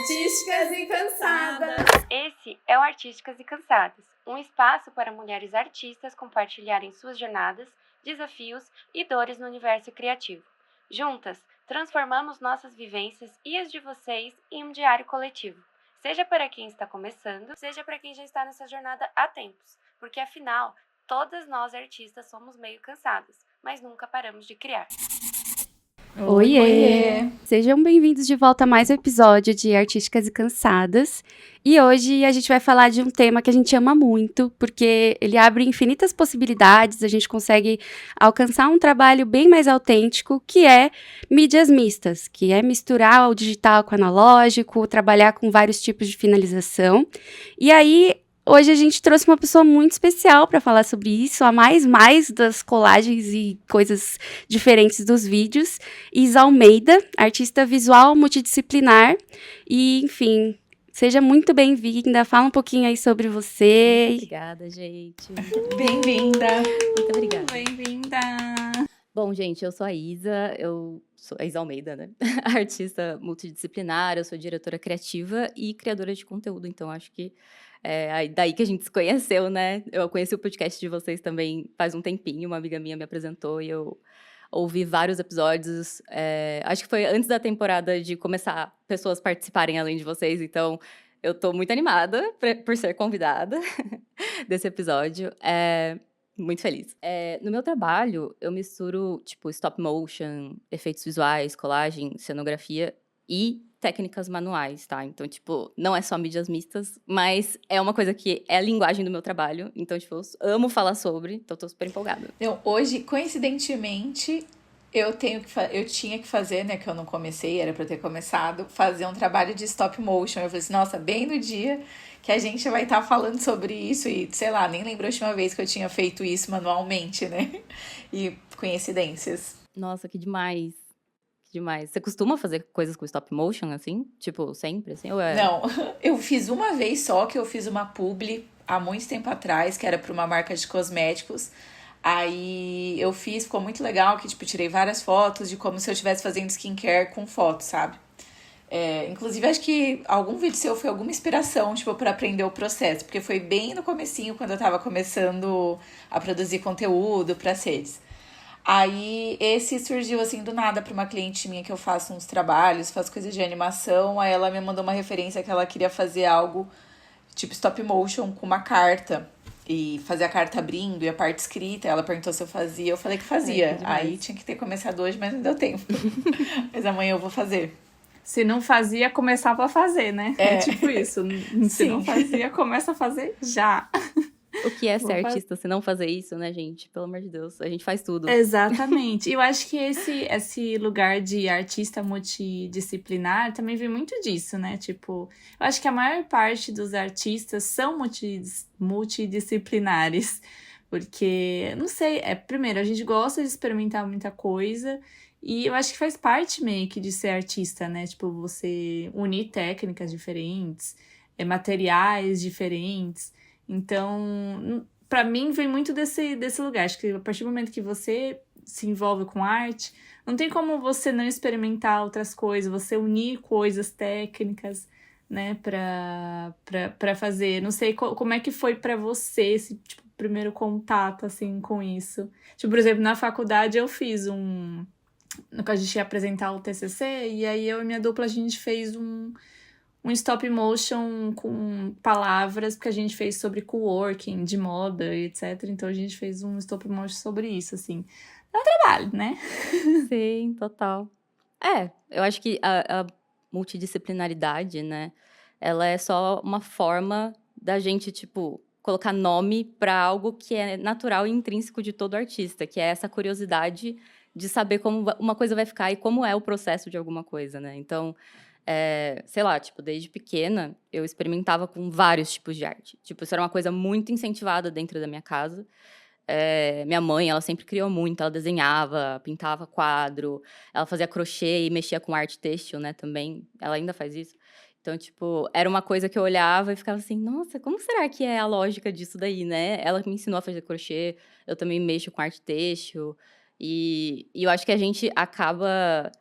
Artísticas e Cansadas. Esse é o Artísticas e Cansadas, um espaço para mulheres artistas compartilharem suas jornadas, desafios e dores no universo criativo. Juntas, transformamos nossas vivências e as de vocês em um diário coletivo. Seja para quem está começando, seja para quem já está nessa jornada há tempos, porque afinal, todas nós artistas somos meio cansadas, mas nunca paramos de criar. Oiê! Sejam bem-vindos de volta a mais um episódio de Artísticas e Cansadas. E hoje a gente vai falar de um tema que a gente ama muito, porque ele abre infinitas possibilidades, a gente consegue alcançar um trabalho bem mais autêntico, que é mídias mistas, que é misturar o digital com o analógico, trabalhar com vários tipos de finalização. E aí, hoje a gente trouxe uma pessoa muito especial para falar sobre isso, a mais das colagens e coisas diferentes dos vídeos. Isa Almeida, artista visual multidisciplinar. E, enfim, seja muito bem-vinda. Fala um pouquinho aí sobre você. Obrigada, gente. Bem-vinda! Muito obrigada. Bem-vinda! Bom, gente, eu sou a Isa, eu sou a Isa Almeida, né? Artista multidisciplinar, eu sou diretora criativa e criadora de conteúdo, então acho que é daí que a gente se conheceu, né? Eu conheci o podcast de vocês também faz um tempinho, uma amiga minha me apresentou e eu ouvi vários episódios. Acho que foi antes da temporada de começar pessoas participarem além de vocês, então eu tô muito animada por ser convidada desse episódio. Muito feliz. No meu trabalho, eu misturo, tipo, stop motion, efeitos visuais, colagem, cenografia e técnicas manuais, tá? Então, tipo, não é só mídias mistas, mas é uma coisa que é a linguagem do meu trabalho. Então, tipo, eu amo falar sobre, então tô super empolgada. Então, hoje, coincidentemente, eu tinha que fazer, né, que eu não comecei, era pra eu ter começado, fazer um trabalho de stop motion. Eu falei assim, nossa, bem no dia que a gente vai estar falando sobre isso e, sei lá, nem lembro a última vez que eu tinha feito isso manualmente, né? E coincidências. Nossa, que demais. Que demais. Você costuma fazer coisas com stop motion, assim? Tipo, sempre, assim? Ou Não, eu fiz uma vez só, que eu fiz uma publi há muito tempo atrás, que era para uma marca de cosméticos. Aí eu fiz, ficou muito legal, que tipo, tirei várias fotos de como se eu estivesse fazendo skincare com foto, sabe? Inclusive, acho que algum vídeo seu foi alguma inspiração, tipo, para aprender o processo, porque foi bem no comecinho, quando eu tava começando a produzir conteúdo para redes. Aí esse surgiu assim do nada pra uma cliente minha que eu faço uns trabalhos, faço coisas de animação. Aí ela me mandou uma referência que ela queria fazer algo tipo stop motion com uma carta. E fazer a carta abrindo e a parte escrita. Ela perguntou se eu fazia, eu falei que fazia. que Aí tinha que ter começado hoje, mas não deu tempo. Mas amanhã eu vou fazer. Se não fazia, começava a fazer, né? É tipo isso. Se Sim. não fazia, começa a fazer já. o que é ser Vou artista se não fazer isso, né, gente? Pelo amor de Deus, a gente faz tudo. Exatamente. E eu acho que esse lugar de artista multidisciplinar também vem muito disso, né? Tipo, eu acho que a maior parte dos artistas são multidisciplinares. Porque, não sei, primeiro, a gente gosta de experimentar muita coisa. E eu acho que faz parte meio que de ser artista, né? Tipo, você unir técnicas diferentes, materiais diferentes. Então, pra mim, vem muito desse lugar. Acho que a partir do momento que você se envolve com arte, não tem como você não experimentar outras coisas, você unir coisas técnicas, né, pra fazer. Não sei como é que foi pra você esse, tipo, primeiro contato, assim, com isso. Tipo, por exemplo, na faculdade eu fiz a gente ia apresentar o TCC, e aí eu e minha dupla, a gente fez um stop motion com palavras, porque a gente fez sobre coworking, de moda, etc. Então a gente fez um stop motion sobre isso, assim. É um trabalho, né? Sim, total. Eu acho que a multidisciplinaridade, né, ela é só uma forma da gente, tipo, colocar nome para algo que é natural e intrínseco de todo artista, que é essa curiosidade de saber como uma coisa vai ficar e como é o processo de alguma coisa, né? Então, sei lá, tipo, desde pequena, eu experimentava com vários tipos de arte. Tipo, isso era uma coisa muito incentivada dentro da minha casa. Minha mãe, ela sempre criou muito, ela desenhava, pintava quadro, ela fazia crochê e mexia com arte têxtil, né, também. Ela ainda faz isso. Então, tipo, era uma coisa que eu olhava e ficava assim, nossa, como será que é a lógica disso daí, né? Ela me ensinou a fazer crochê, eu também mexo com arte têxtil. E eu acho que a gente acaba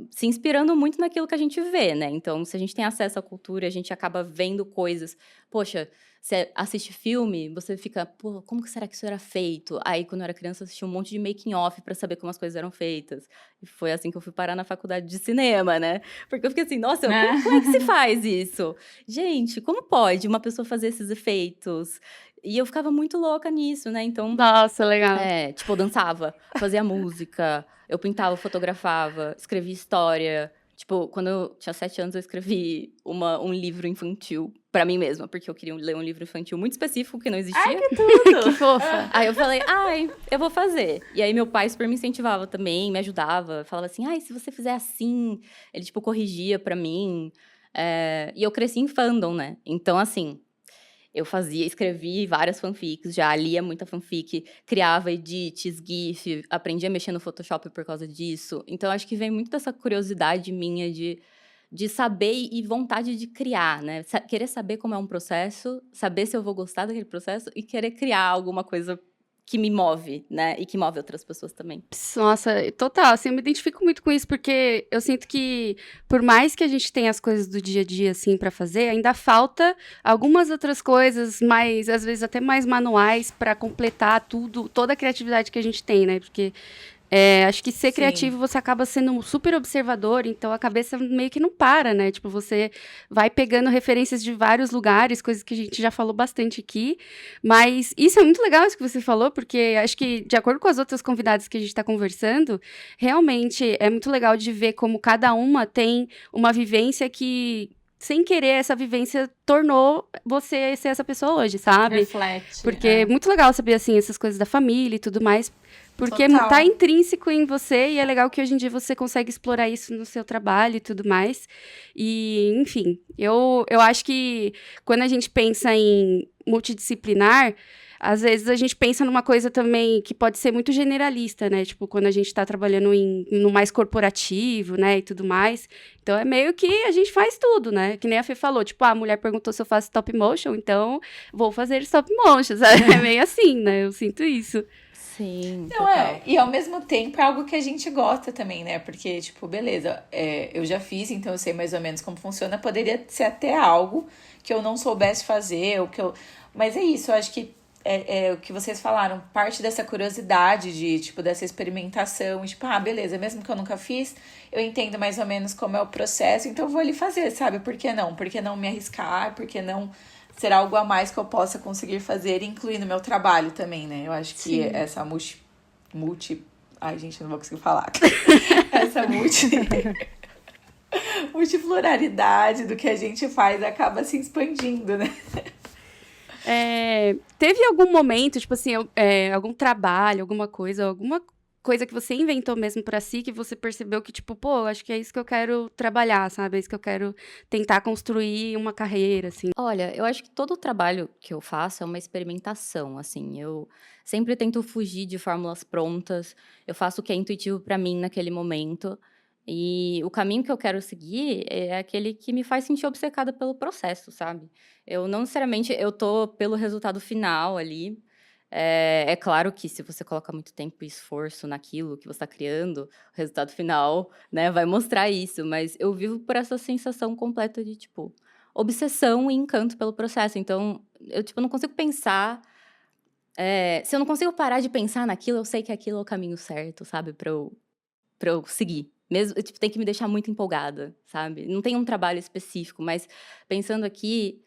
se inspirando muito naquilo que a gente vê, né? Então, se a gente tem acesso à cultura, a gente acaba vendo coisas. Poxa, você assiste filme, você fica, pô, como que será que isso era feito? Aí, quando eu era criança, eu assistia um monte de making off pra saber como as coisas eram feitas. E foi assim que eu fui parar na faculdade de cinema, né? Porque eu fiquei assim, nossa, como é que se faz isso? Gente, como pode uma pessoa fazer esses efeitos? E eu ficava muito louca nisso, né? Então, Nossa, legal. tipo, eu dançava, fazia música, eu pintava, fotografava, escrevia história. Tipo, quando eu tinha 7 anos, eu escrevi um livro infantil pra mim mesma, porque eu queria ler um livro infantil muito específico que não existia. Ai, que tudo! Que fofa. Aí eu falei, eu vou fazer. E aí meu pai super me incentivava também, me ajudava. Falava assim, se você fizer assim... Ele, tipo, corrigia pra mim. E eu cresci em fandom, né? Então, assim... Eu escrevi várias fanfics, já lia muita fanfic, criava edits, GIF, aprendi a mexer no Photoshop por causa disso. Então, acho que vem muito dessa curiosidade minha de saber e vontade de criar, né? Querer saber como é um processo, saber se eu vou gostar daquele processo e querer criar alguma coisa que me move, né? E que move outras pessoas também. Nossa, total, assim, eu me identifico muito com isso, porque eu sinto que, por mais que a gente tenha as coisas do dia a dia, assim, pra fazer, ainda falta algumas outras coisas, mais, às vezes até mais manuais, pra completar tudo, toda a criatividade que a gente tem, né? Porque acho que ser Sim. criativo, você acaba sendo um super observador, então a cabeça meio que não para, né? Tipo, você vai pegando referências de vários lugares, coisas que a gente já falou bastante aqui, mas isso é muito legal, isso que você falou, porque acho que, de acordo com as outras convidadas que a gente está conversando, realmente é muito legal de ver como cada uma tem uma vivência que, sem querer, essa vivência tornou você ser essa pessoa hoje, sabe? Reflete. Porque é muito legal saber, assim, essas coisas da família e tudo mais, porque Total. tá intrínseco em você e é legal que hoje em dia você consegue explorar isso no seu trabalho e tudo mais. E, enfim, eu acho que quando a gente pensa em multidisciplinar, às vezes a gente pensa numa coisa também que pode ser muito generalista, né? Tipo, quando a gente tá trabalhando no mais corporativo, né, e tudo mais. Então, é meio que a gente faz tudo, né? Que nem a Fê falou, tipo, a mulher perguntou se eu faço stop motion, então vou fazer stop motion, sabe? É meio assim, né? Eu sinto isso. Sim, Não, e ao mesmo tempo é algo que a gente gosta também, né? Porque, tipo, beleza, eu já fiz, então eu sei mais ou menos como funciona. Poderia ser até algo que eu não soubesse fazer, ou que eu... Mas é isso, eu acho que é o que vocês falaram, parte dessa curiosidade de, tipo, dessa experimentação, tipo, beleza, mesmo que eu nunca fiz, eu entendo mais ou menos como é o processo, então eu vou ali fazer, sabe? Por que não? Por que não me arriscar? Por que não ser algo a mais que eu possa conseguir fazer, incluir no meu trabalho também, né? Eu acho que essa ai, gente, eu não vou conseguir falar. Essa multipluralidade do que a gente faz acaba se expandindo, né? Teve algum momento, tipo assim, algum trabalho, alguma coisa que você inventou mesmo pra si, que você percebeu que, tipo, pô, acho que é isso que eu quero trabalhar, sabe? É isso que eu quero tentar construir uma carreira, assim. Olha, eu acho que todo o trabalho que eu faço é uma experimentação, assim, eu sempre tento fugir de fórmulas prontas, eu faço o que é intuitivo para mim naquele momento, e o caminho que eu quero seguir é aquele que me faz sentir obcecada pelo processo, sabe? Eu não necessariamente, eu tô pelo resultado final ali, é claro que se você coloca muito tempo e esforço naquilo que você está criando, o resultado final, né, vai mostrar isso, mas eu vivo por essa sensação completa de, tipo, obsessão e encanto pelo processo. Então, eu, tipo, não consigo pensar... se eu não consigo parar de pensar naquilo, eu sei que aquilo é o caminho certo, sabe? Pra eu seguir. Mesmo, tipo, tem que me deixar muito empolgada, sabe? Não tem um trabalho específico, mas pensando aqui,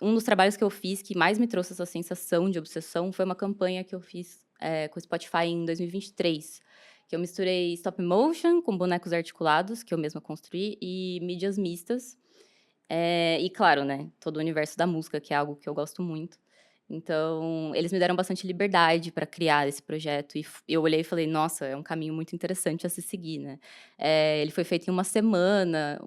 um dos trabalhos que eu fiz que mais me trouxe essa sensação de obsessão foi uma campanha que eu fiz com o Spotify em 2023, que eu misturei stop motion com bonecos articulados, que eu mesma construí, e mídias mistas. E claro, né, todo o universo da música, que é algo que eu gosto muito. Então, eles me deram bastante liberdade para criar esse projeto. E eu olhei e falei, nossa, é um caminho muito interessante a se seguir, né? Ele foi feito em uma semana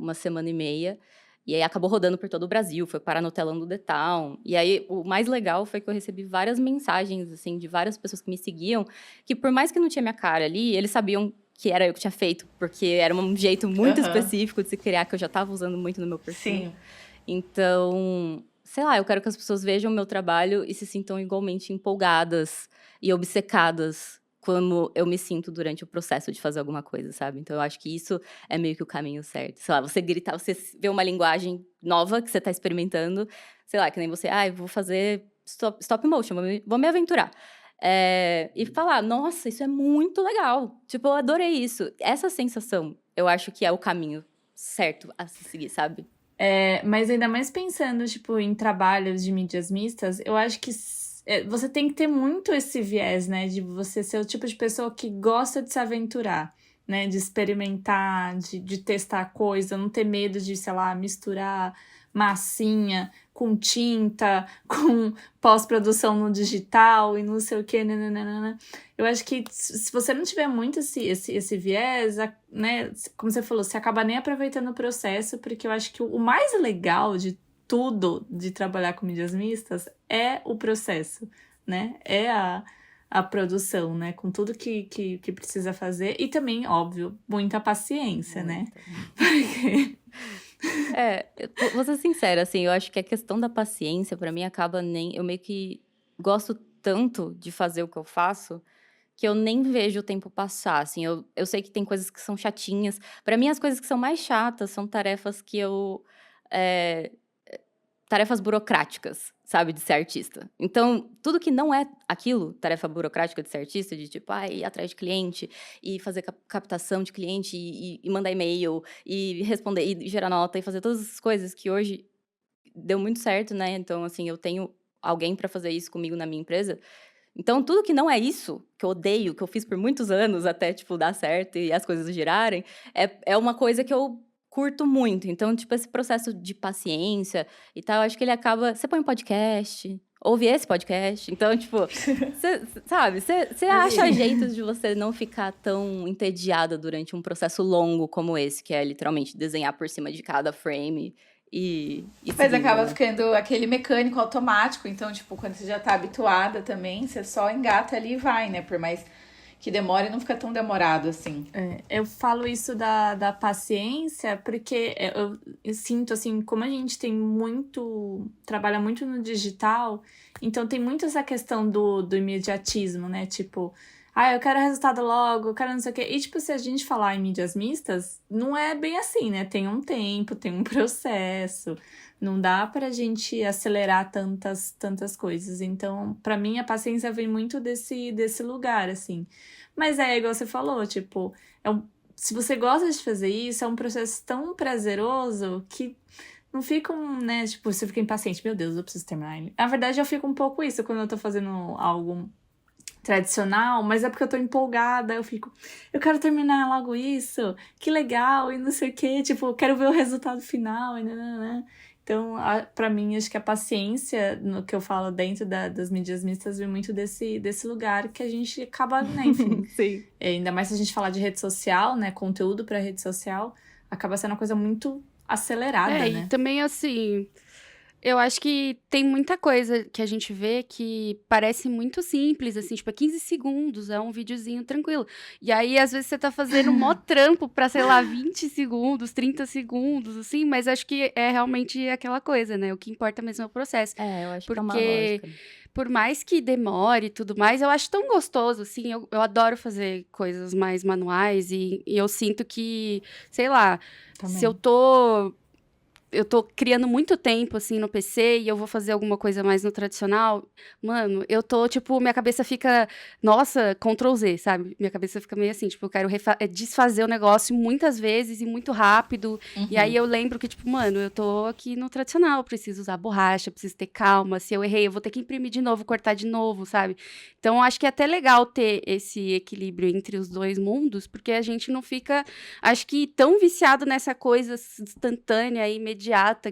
e meia. E aí acabou rodando por todo o Brasil, foi parar no telão do The Town. E aí o mais legal foi que eu recebi várias mensagens, assim, de várias pessoas que me seguiam, que por mais que não tinha minha cara ali, eles sabiam que era eu que tinha feito, porque era um jeito muito específico de se criar, que eu já estava usando muito no meu perfil. Sim. Então, sei lá, eu quero que as pessoas vejam o meu trabalho e se sintam igualmente empolgadas e obcecadas como eu me sinto durante o processo de fazer alguma coisa, sabe? Então, eu acho que isso é meio que o caminho certo. Sei lá, você gritar, você vê uma linguagem nova que você tá experimentando, sei lá, que nem você, eu vou fazer stop motion, vou me aventurar. E falar, nossa, isso é muito legal. Tipo, eu adorei isso. Essa sensação, eu acho que é o caminho certo a se seguir, sabe? Mas ainda mais pensando, tipo, em trabalhos de mídias mistas, eu acho que você tem que ter muito esse viés, né? De você ser o tipo de pessoa que gosta de se aventurar, né? De experimentar, de testar coisa, não ter medo de, sei lá, misturar massinha com tinta, com pós-produção no digital e não sei o que, nananana. Eu acho que se você não tiver muito esse viés, né? Como você falou, você acaba nem aproveitando o processo, porque eu acho que o mais legal de tudo de trabalhar com mídias mistas é o processo, né? É a produção, né? Com tudo que precisa fazer. E também, óbvio, muita paciência, né? Porque... Vou ser sincera, assim, eu acho que a questão da paciência, pra mim, eu meio que gosto tanto de fazer o que eu faço, que eu nem vejo o tempo passar, assim, eu sei que tem coisas que são chatinhas. Pra mim, as coisas que são mais chatas são tarefas que tarefas burocráticas, sabe, de ser artista. Então, tudo que não é aquilo, tarefa burocrática de ser artista, de tipo, ir atrás de cliente, e fazer captação de cliente, e mandar e-mail, e responder, e gerar nota, e fazer todas essas coisas que hoje deu muito certo, né? Então, assim, eu tenho alguém para fazer isso comigo na minha empresa. Então, tudo que não é isso, que eu odeio, que eu fiz por muitos anos até, tipo, dar certo e as coisas girarem, é uma coisa que eu curto muito. Então, tipo, esse processo de paciência e tal, acho que ele acaba... Você põe um podcast, ouve esse podcast. Então, tipo, você acha jeitos de você não ficar tão entediada durante um processo longo como esse, que é literalmente desenhar por cima de cada frame e Mas seguindo, acaba né? ficando aquele mecânico automático. Então, tipo, quando você já tá habituada também, você só engata ali e vai, né? Por mais que demore, não fica tão demorado assim. Eu falo isso da paciência porque eu sinto, assim, como a gente trabalha muito no digital, então tem muito essa questão do imediatismo, né? Tipo, eu quero resultado logo, eu quero não sei o quê. E, tipo, se a gente falar em mídias mistas, não é bem assim, né? Tem um tempo, tem um processo, não dá pra gente acelerar tantas coisas. Então, pra mim, a paciência vem muito desse lugar, assim. Mas é igual você falou, tipo, se você gosta de fazer isso, é um processo tão prazeroso que não fica né, tipo, você fica impaciente, meu Deus, eu preciso terminar ele. Na verdade, eu fico um pouco isso quando eu tô fazendo algo tradicional, mas é porque eu tô empolgada, eu quero terminar logo isso, que legal, e não sei o quê, tipo, eu quero ver o resultado final, e nananã. Então, pra mim, acho que a paciência, no que eu falo dentro das mídias mistas, vem muito desse lugar que a gente acaba, né, enfim. Sim. Ainda mais se a gente falar de rede social, né, conteúdo pra rede social, acaba sendo uma coisa muito acelerada, né? E também, assim, eu acho que tem muita coisa que a gente vê que parece muito simples, assim, tipo, 15 segundos, é um videozinho tranquilo. E aí, às vezes, você tá fazendo mó trampo pra, sei lá, 20 segundos, 30 segundos, assim, mas acho que é realmente aquela coisa, né? O que importa mesmo é o processo. Eu acho que é uma Porque, lógica. por mais que demore e tudo mais, eu acho tão gostoso, assim, eu adoro fazer coisas mais manuais e eu sinto que, sei lá, Também. se eu tô criando muito tempo, assim, no PC e eu vou fazer alguma coisa mais no tradicional, mano, eu tô, tipo, minha cabeça fica, nossa, Ctrl Z, sabe? Minha cabeça fica meio assim, tipo, eu quero desfazer o negócio muitas vezes e muito rápido. E aí eu lembro que, tipo, mano, eu tô aqui no tradicional, eu preciso usar borracha, preciso ter calma, se eu errei, eu vou ter que imprimir de novo, cortar de novo, sabe? Então, eu acho que é até legal ter esse equilíbrio entre os dois mundos, porque a gente não fica, acho que, tão viciado nessa coisa instantânea e imediata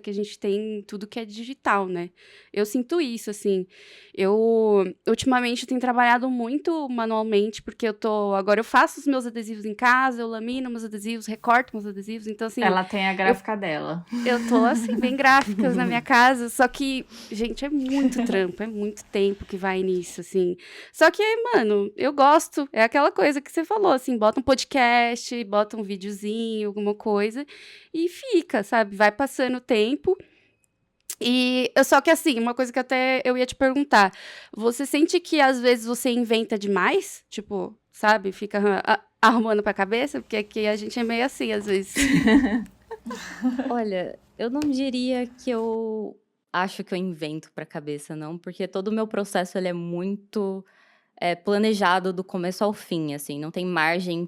que a gente tem em tudo que é digital, né? Eu sinto isso, assim. Eu, ultimamente, tenho trabalhado muito manualmente, porque agora eu faço os meus adesivos em casa, eu lamino meus adesivos, recorto meus adesivos, então, assim... Ela tem a gráfica dela. Eu tô, assim, bem gráficas na minha casa, só que, gente, é muito trampo, é muito tempo que vai nisso, assim. Só que, mano, eu gosto, é aquela coisa que você falou, assim, bota um podcast, bota um videozinho, alguma coisa, e fica, sabe? Vai passando o tempo E eu só que assim, uma coisa que até eu ia te perguntar, você sente que às vezes você inventa demais? Tipo, sabe, fica arrumando pra cabeça? Porque aqui a gente é meio assim, às vezes. Olha, eu não diria que eu acho que eu invento pra cabeça, não, porque todo o meu processo ele é muito planejado do começo ao fim, assim, não tem margem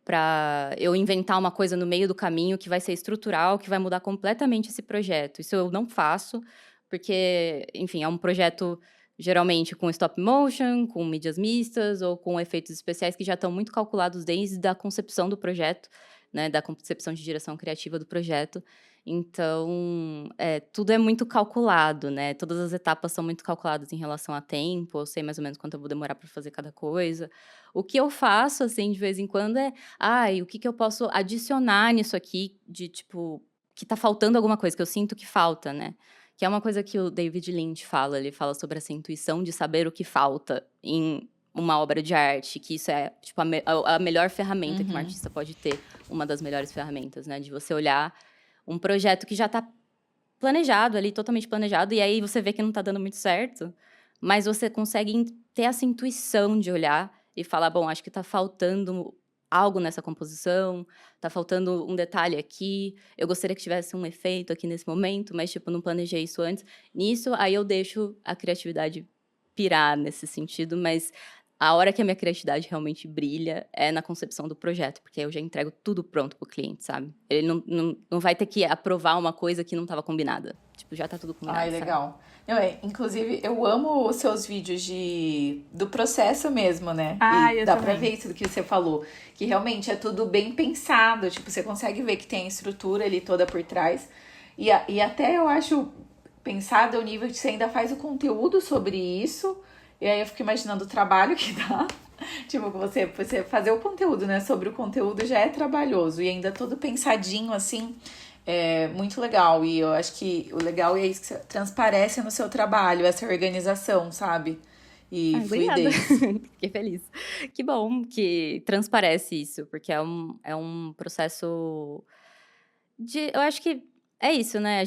para eu inventar uma coisa no meio do caminho que vai ser estrutural, que vai mudar completamente esse projeto. Isso eu não faço, porque, enfim, é um projeto geralmente com stop motion, com mídias mistas ou com efeitos especiais que já estão muito calculados desde a concepção do projeto, né, da concepção de direção criativa do projeto. Então, tudo é muito calculado, né? Todas as etapas são muito calculadas em relação a tempo. Eu sei mais ou menos quanto eu vou demorar para fazer cada coisa. O que eu faço, assim, de vez em quando o que eu posso adicionar nisso aqui de, tipo, que tá faltando alguma coisa, que eu sinto que falta, né? Que é uma coisa que o David Lynch fala. Ele fala sobre essa intuição de saber o que falta em uma obra de arte, que isso é, tipo, a melhor ferramenta que um artista pode ter. Uma das melhores ferramentas, né? De você olhar um projeto que já está planejado ali, totalmente planejado, e aí você vê que não está dando muito certo, mas você consegue ter essa intuição de olhar e falar, bom, acho que está faltando algo nessa composição, está faltando um detalhe aqui, eu gostaria que tivesse um efeito aqui nesse momento, mas, tipo, não planejei isso antes. Nisso, aí eu deixo a criatividade pirar nesse sentido, mas a hora que a minha criatividade realmente brilha é na concepção do projeto, porque eu já entrego tudo pronto pro cliente, sabe? Ele não vai ter que aprovar uma coisa que não estava combinada. Tipo, já tá tudo combinado, Ai, sabe? legal. Não, inclusive, eu amo os seus vídeos do processo mesmo, né? Ah, E eu dá pra também. ver isso do que você falou. Que realmente é tudo bem pensado. Tipo, você consegue ver que tem a estrutura ali toda por trás. E até eu acho pensado ao nível de você ainda faz o conteúdo sobre isso. E aí eu fico imaginando o trabalho que dá. Tipo, você fazer o conteúdo, né? Sobre o conteúdo já é trabalhoso. E ainda todo pensadinho, assim, é muito legal. E eu acho que o legal é isso que transparece no seu trabalho, essa organização, sabe? E Ai, obrigada. fluidez. Fiquei feliz. Que bom que transparece isso, porque é um processo de... Eu acho que é isso, né?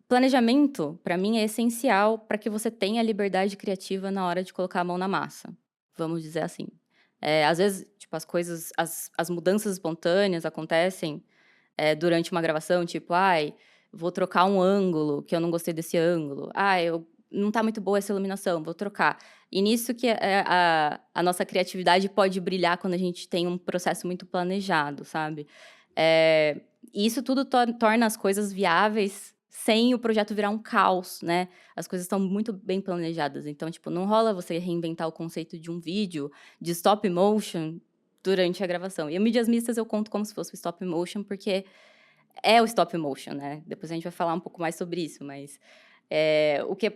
Planejamento, para mim, é essencial para que você tenha liberdade criativa na hora de colocar a mão na massa. Vamos dizer assim. Às vezes, tipo, as mudanças espontâneas acontecem durante uma gravação, tipo, vou trocar um ângulo, que eu não gostei desse ângulo. Não tá muito boa essa iluminação, vou trocar. E nisso que a nossa criatividade pode brilhar quando a gente tem um processo muito planejado, sabe? E isso tudo torna as coisas viáveis sem o projeto virar um caos, né? As coisas estão muito bem planejadas. Então, tipo, não rola você reinventar o conceito de um vídeo de stop motion durante a gravação. E o Mídias Mistas eu conto como se fosse o stop motion, porque é o stop motion, né? Depois a gente vai falar um pouco mais sobre isso, mas o que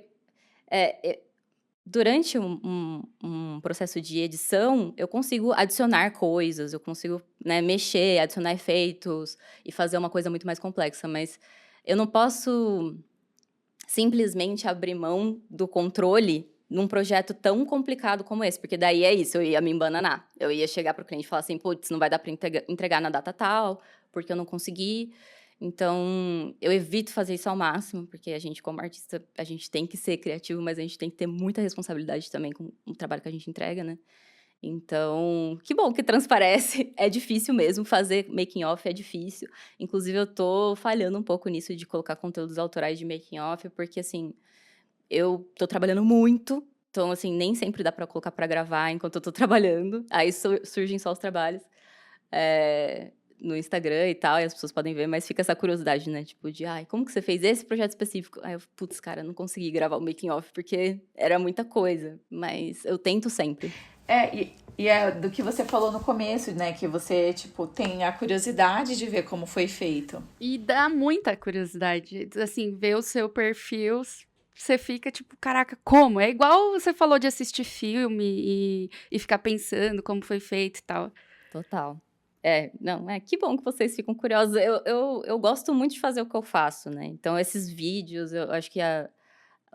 durante um processo de edição, eu consigo adicionar coisas, eu consigo, né, mexer, adicionar efeitos e fazer uma coisa muito mais complexa, mas eu não posso simplesmente abrir mão do controle num projeto tão complicado como esse, porque daí é isso, eu ia me embananar. Eu ia chegar para o cliente e falar assim, putz, não vai dar para entregar na data tal, porque eu não consegui. Então, eu evito fazer isso ao máximo, porque a gente, como artista, a gente tem que ser criativo, mas a gente tem que ter muita responsabilidade também com o trabalho que a gente entrega, né? Então, que bom que transparece. É difícil mesmo, fazer making off é difícil. Inclusive, eu tô falhando um pouco nisso de colocar conteúdos autorais de making off, porque, assim, eu tô trabalhando muito, então, assim, nem sempre dá pra colocar pra gravar enquanto eu tô trabalhando. Aí surgem só os trabalhos no Instagram e tal, e as pessoas podem ver, mas fica essa curiosidade, né? Tipo, como que você fez esse projeto específico? Aí eu, putz, cara, não consegui gravar o making off porque era muita coisa, mas eu tento sempre. E é do que você falou no começo, né? Que você, tipo, tem a curiosidade de ver como foi feito. E dá muita curiosidade. Assim, ver o seu perfil, você fica tipo, caraca, como? É igual você falou de assistir filme e ficar pensando como foi feito e tal. Total. Que bom que vocês ficam curiosos. Eu gosto muito de fazer o que eu faço, né? Então, esses vídeos, eu acho que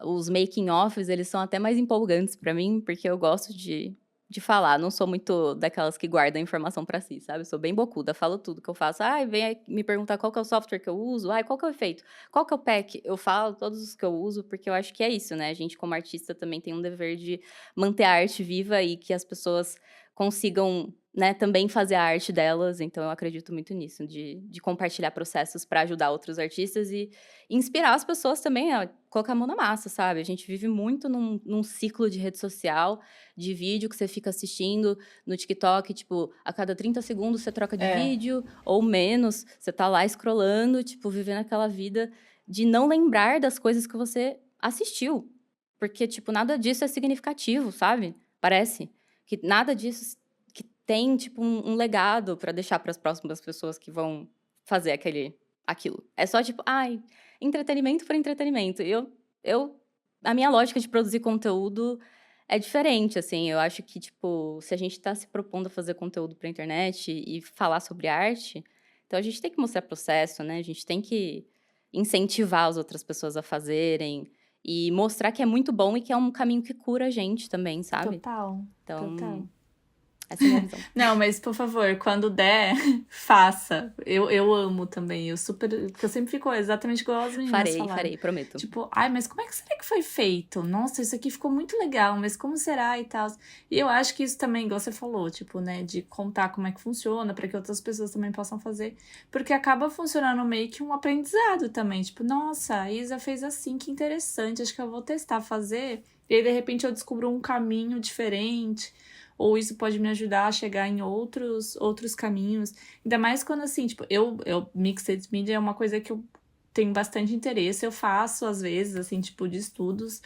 os making-offs, eles são até mais empolgantes pra mim, porque eu gosto de de falar, não sou muito daquelas que guardam informação pra si, sabe? Eu sou bem bocuda, falo tudo que eu faço. Ai, vem aí me perguntar qual que é o software que eu uso, ai, qual que é o efeito, qual que é o pack. Eu falo todos os que eu uso, porque eu acho que é isso, né? A gente, como artista, também tem um dever de manter a arte viva e que as pessoas consigam, né, também fazer a arte delas. Então, eu acredito muito nisso, de compartilhar processos pra ajudar outros artistas e inspirar as pessoas também a colocar a mão na massa, sabe? A gente vive muito num ciclo de rede social, de vídeo que você fica assistindo no TikTok, tipo, a cada 30 segundos você troca de É. vídeo, ou menos, você tá lá scrollando, tipo, vivendo aquela vida de não lembrar das coisas que você assistiu. Porque, tipo, nada disso é significativo, sabe? Parece que nada disso que tem, tipo, um legado pra deixar para as próximas pessoas que vão fazer aquilo. É só, tipo, ai, entretenimento por entretenimento. A minha lógica de produzir conteúdo é diferente, assim. Eu acho que, tipo, se a gente tá se propondo a fazer conteúdo pra internet e falar sobre arte, então a gente tem que mostrar processo, né? A gente tem que incentivar as outras pessoas a fazerem e mostrar que é muito bom e que é um caminho que cura a gente também, sabe? Total. Então, essa é a minha visão. Não, mas por favor, quando der, faça. Eu amo também. Porque eu sempre fico exatamente igual as meninas falaram. Farei, prometo. Tipo, ai, mas como é que será que foi feito? Nossa, isso aqui ficou muito legal, mas como será e tal? E eu acho que isso também, igual você falou, tipo, né, de contar como é que funciona, pra que outras pessoas também possam fazer. Porque acaba funcionando meio que um aprendizado também. Tipo, nossa, a Isa fez assim, que interessante, acho que eu vou testar fazer. E aí, de repente, eu descubro um caminho diferente. Ou isso pode me ajudar a chegar em outros caminhos. Ainda mais quando, assim, tipo, Mixed Media é uma coisa que eu tenho bastante interesse. Eu faço, às vezes, assim, tipo, de estudos.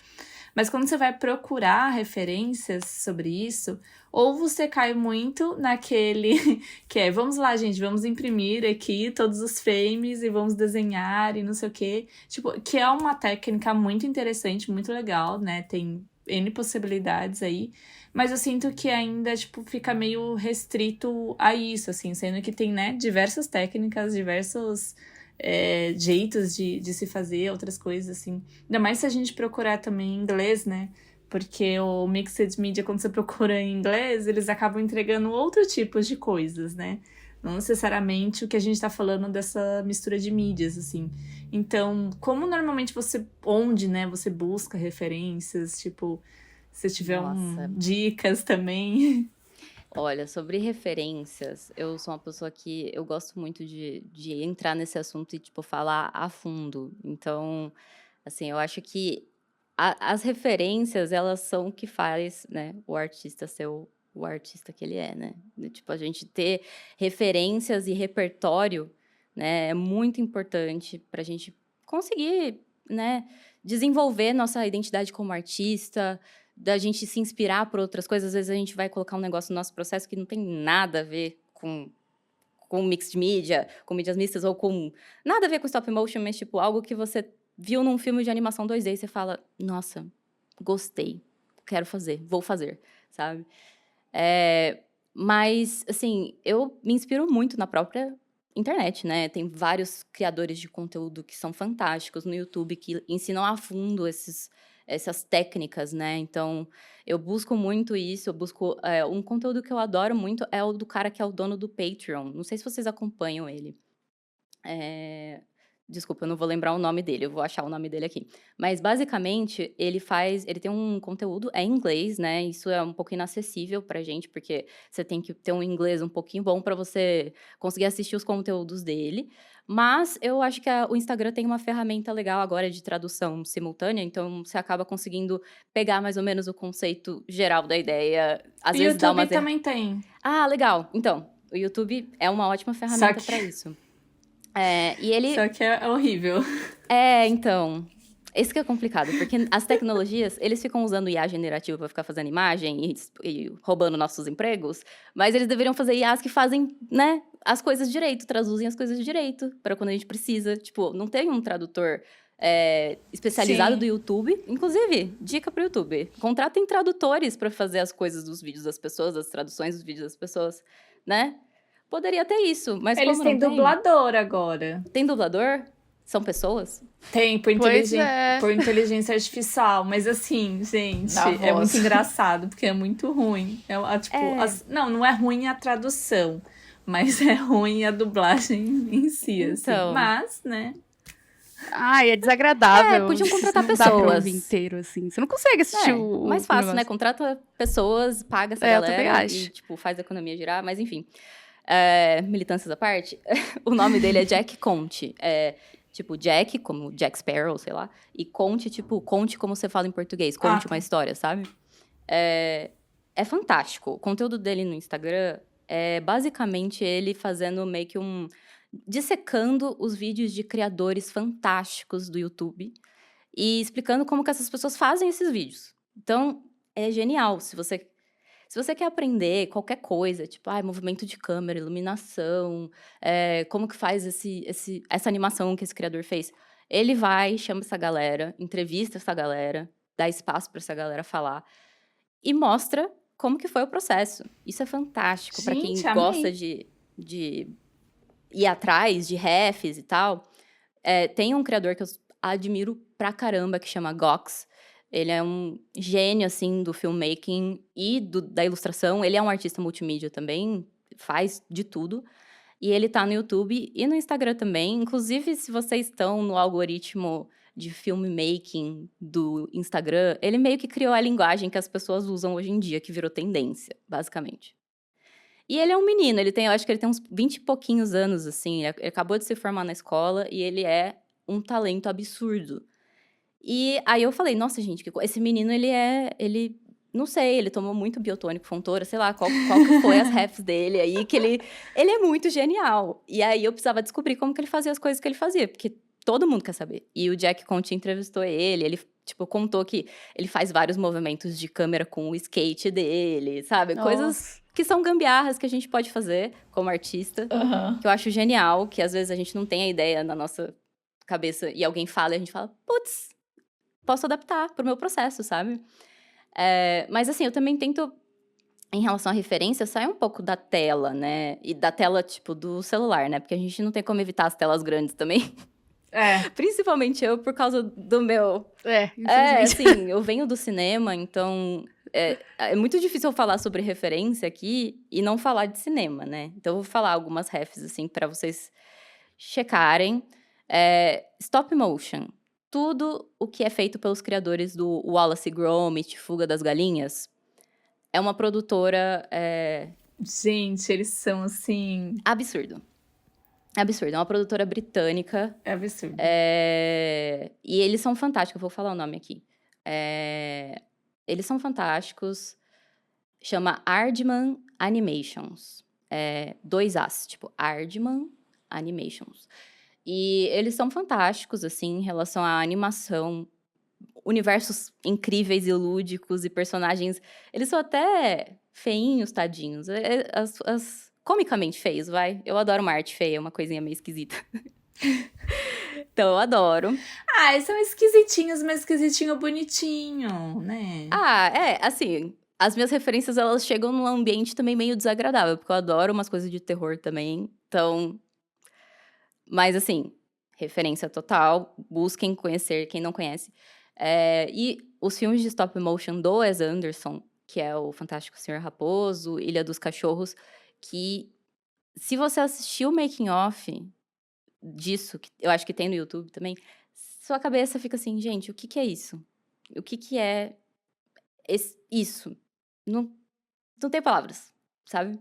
Mas quando você vai procurar referências sobre isso, ou você cai muito naquele que é, vamos lá, gente, vamos imprimir aqui todos os frames e vamos desenhar e não sei o quê. Tipo, que é uma técnica muito interessante, muito legal, né? Tem N possibilidades aí. Mas eu sinto que ainda, tipo, fica meio restrito a isso, assim, sendo que tem, né, diversas técnicas, diversos jeitos de se fazer, outras coisas, assim. Ainda mais se a gente procurar também em inglês, né? Porque o Mixed Media, quando você procura em inglês, eles acabam entregando outro tipo de coisas, né? Não necessariamente o que a gente tá falando dessa mistura de mídias, assim. Então, como normalmente onde, né, você busca referências, tipo, se tiver dicas também. Olha, sobre referências, eu sou uma pessoa que eu gosto muito de entrar nesse assunto e, tipo, falar a fundo. Então, assim, eu acho que as referências, elas são o que faz, né, o artista ser o artista que ele é, né? Tipo, a gente ter referências e repertório, né, é muito importante pra gente conseguir, né, desenvolver nossa identidade como artista, da gente se inspirar por outras coisas. Às vezes a gente vai colocar um negócio no nosso processo que não tem nada a ver com mixed media, com mídias mistas, ou com nada a ver com stop motion, mas tipo, algo que você viu num filme de animação 2D e você fala, nossa, gostei, quero fazer, vou fazer, sabe? Mas, assim, eu me inspiro muito na própria internet, né? Tem vários criadores de conteúdo que são fantásticos no YouTube, que ensinam a fundo essas técnicas, né? Então, eu busco muito isso, um conteúdo que eu adoro muito é o do cara que é o dono do Patreon. Não sei se vocês acompanham ele. Desculpa, eu não vou lembrar o nome dele, eu vou achar o nome dele aqui. Mas, basicamente, ele tem um conteúdo, em inglês, né? Isso é um pouco inacessível pra gente, porque você tem que ter um inglês um pouquinho bom pra você conseguir assistir os conteúdos dele. Mas eu acho que o Instagram tem uma ferramenta legal agora de tradução simultânea, então você acaba conseguindo pegar mais ou menos o conceito geral da ideia. Às vezes dá YouTube também tem. Ah, legal. Então, o YouTube é uma ótima ferramenta pra isso. E ele... Só que é horrível. Então, esse que é complicado, porque as tecnologias, eles ficam usando IA generativo para ficar fazendo imagem e roubando nossos empregos, mas eles deveriam fazer IAs que fazem, né, as coisas direito, traduzem as coisas direito, para quando a gente precisa. Tipo, não tem um tradutor especializado do YouTube. Inclusive, dica pro YouTube, contratem tradutores para fazer as coisas dos vídeos das pessoas, as traduções dos vídeos das pessoas, né? Poderia ter isso, mas eles como não têm dublador agora. Tem dublador? São pessoas? Tem, Pois é. por inteligência artificial. Mas assim, gente, Na é voz. muito engraçado, porque é muito ruim. Tipo, não é ruim a tradução, mas é ruim a dublagem em si, assim. Então. Mas, né? Ai, é desagradável. Podiam contratar Não dá pra pessoas. ouvir inteiro, assim. Você não consegue assistir o Mais fácil, né? negócio. Contrata pessoas, paga essa Eu também galera acho. e, tipo, faz a economia girar. Mas, enfim. Militâncias à parte, o nome dele é Jack Conte. Tipo, Jack, como Jack Sparrow, sei lá. E Conte, tipo, conte como você fala em português. Conte uma história, sabe? É fantástico. O conteúdo dele no Instagram é basicamente ele fazendo meio que dissecando os vídeos de criadores fantásticos do YouTube e explicando como que essas pessoas fazem esses vídeos. Então, é genial. Se você quer aprender qualquer coisa, tipo, movimento de câmera, iluminação, como que faz essa animação que esse criador fez, ele vai, chama essa galera, entrevista essa galera, dá espaço para essa galera falar e mostra como que foi o processo. Isso é fantástico para quem Gente, amei. gosta de ir atrás de refs e tal. Tem um criador que eu admiro pra caramba, que chama Gox. Ele é um gênio, assim, do filmmaking e da ilustração. Ele é um artista multimídia também, faz de tudo. E ele tá no YouTube e no Instagram também. Inclusive, se vocês estão no algoritmo de filmmaking do Instagram, ele meio que criou a linguagem que as pessoas usam hoje em dia, que virou tendência, basicamente. E ele é um menino, eu acho que ele tem uns 20 e pouquinhos anos, assim. Ele acabou de se formar na escola e ele é um talento absurdo. E aí eu falei, nossa, gente, esse menino, não sei, ele tomou muito biotônico, fontoura, sei lá, qual que foi as refs dele aí, que ele é muito genial. E aí eu precisava descobrir como que ele fazia as coisas que ele fazia, porque todo mundo quer saber. E o Jack Conte entrevistou ele tipo, contou que ele faz vários movimentos de câmera com o skate dele, sabe? Nossa. Coisas que são gambiarras que a gente pode fazer como artista, que eu acho genial, que às vezes a gente não tem a ideia na nossa cabeça e alguém fala e a gente fala, putz, posso adaptar pro meu processo, sabe? Mas assim, eu também tento, em relação à referência, sair um pouco da tela, né? E da tela, tipo, do celular, né? Porque a gente não tem como evitar as telas grandes também. Principalmente eu, por causa do meu... infelizmente. assim, eu venho do cinema, então... É muito difícil eu falar sobre referência aqui e não falar de cinema, né? Então, eu vou falar algumas refs, assim, pra vocês checarem. Stop motion. Tudo o que é feito pelos criadores do Wallace e Gromit, Fuga das Galinhas, é uma produtora... Gente, eles são, assim... Absurdo. É uma produtora britânica. É absurdo. E eles são fantásticos, eu vou falar o nome aqui. Eles são fantásticos. Chama Aardman Animations. 2 As, tipo, Aardman Animations. E eles são fantásticos, assim, em relação à animação. Universos incríveis e lúdicos e personagens... Eles são até feinhos, tadinhos. Comicamente feios, vai. Eu adoro uma arte feia, uma coisinha meio esquisita. Então, eu adoro. Eles são esquisitinhos, mas esquisitinho bonitinho, né? Assim, as minhas referências, elas chegam num ambiente também meio desagradável, porque eu adoro umas coisas de terror também, então... Mas, assim, referência total, busquem conhecer quem não conhece. E os filmes de stop motion do Wes Anderson, que é o Fantástico Senhor Raposo, Ilha dos Cachorros, que se você assistir o making of disso, que eu acho que tem no YouTube também, sua cabeça fica assim, gente, o que é isso? O que é isso? Não tem palavras, sabe?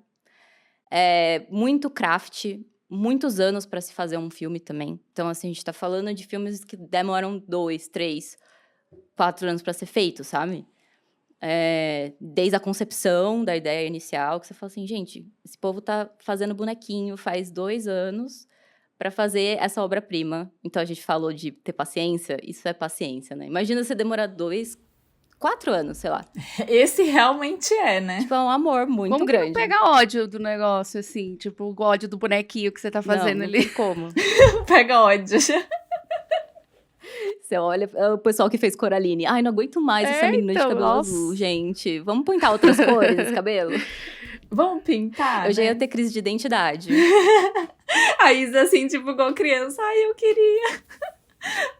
Muito craft, muitos anos para se fazer um filme também. Então, assim, a gente tá falando de filmes que demoram 2, 3, 4 anos para ser feito, sabe? Desde a concepção da ideia inicial, que você fala assim, gente, esse povo tá fazendo bonequinho faz 2 anos para fazer essa obra-prima. Então, a gente falou de ter paciência, isso é paciência, né? Imagina você demorar 2, 4 anos, sei lá. Esse realmente né? Tipo, é um amor muito Como grande. Como pega ódio do negócio, assim? Tipo, o ódio do bonequinho que você tá fazendo não ali. Tem como. Pega ódio. Você olha, o pessoal que fez Coraline. Ai, não aguento mais essa menina de cabelo azul, gente. Vamos pintar outras cores nesse cabelo? Vamos pintar, Eu já ia né? ter crise de identidade. A Isa, assim, tipo, igual criança. Ai, eu queria.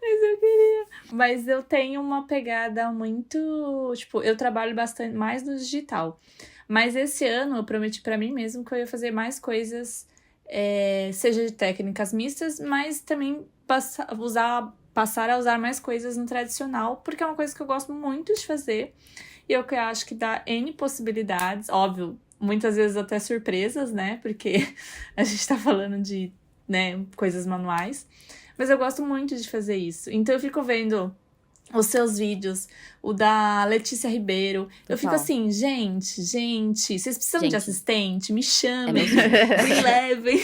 Mas eu queria. Mas eu tenho uma pegada muito... Tipo, eu trabalho bastante mais no digital. Mas esse ano eu prometi pra mim mesmo que eu ia fazer mais coisas, seja de técnicas mistas, mas também passar a usar mais coisas no tradicional, porque é uma coisa que eu gosto muito de fazer. E eu que acho que dá N possibilidades, óbvio, muitas vezes até surpresas, né? Porque a gente tá falando de, né, coisas manuais. Mas eu gosto muito de fazer isso. Então eu fico vendo os seus vídeos, o da Letícia Ribeiro. Eu fico Total. assim, gente, vocês precisam de Gente, assistente? Me é chamem, meu sonho. me levem.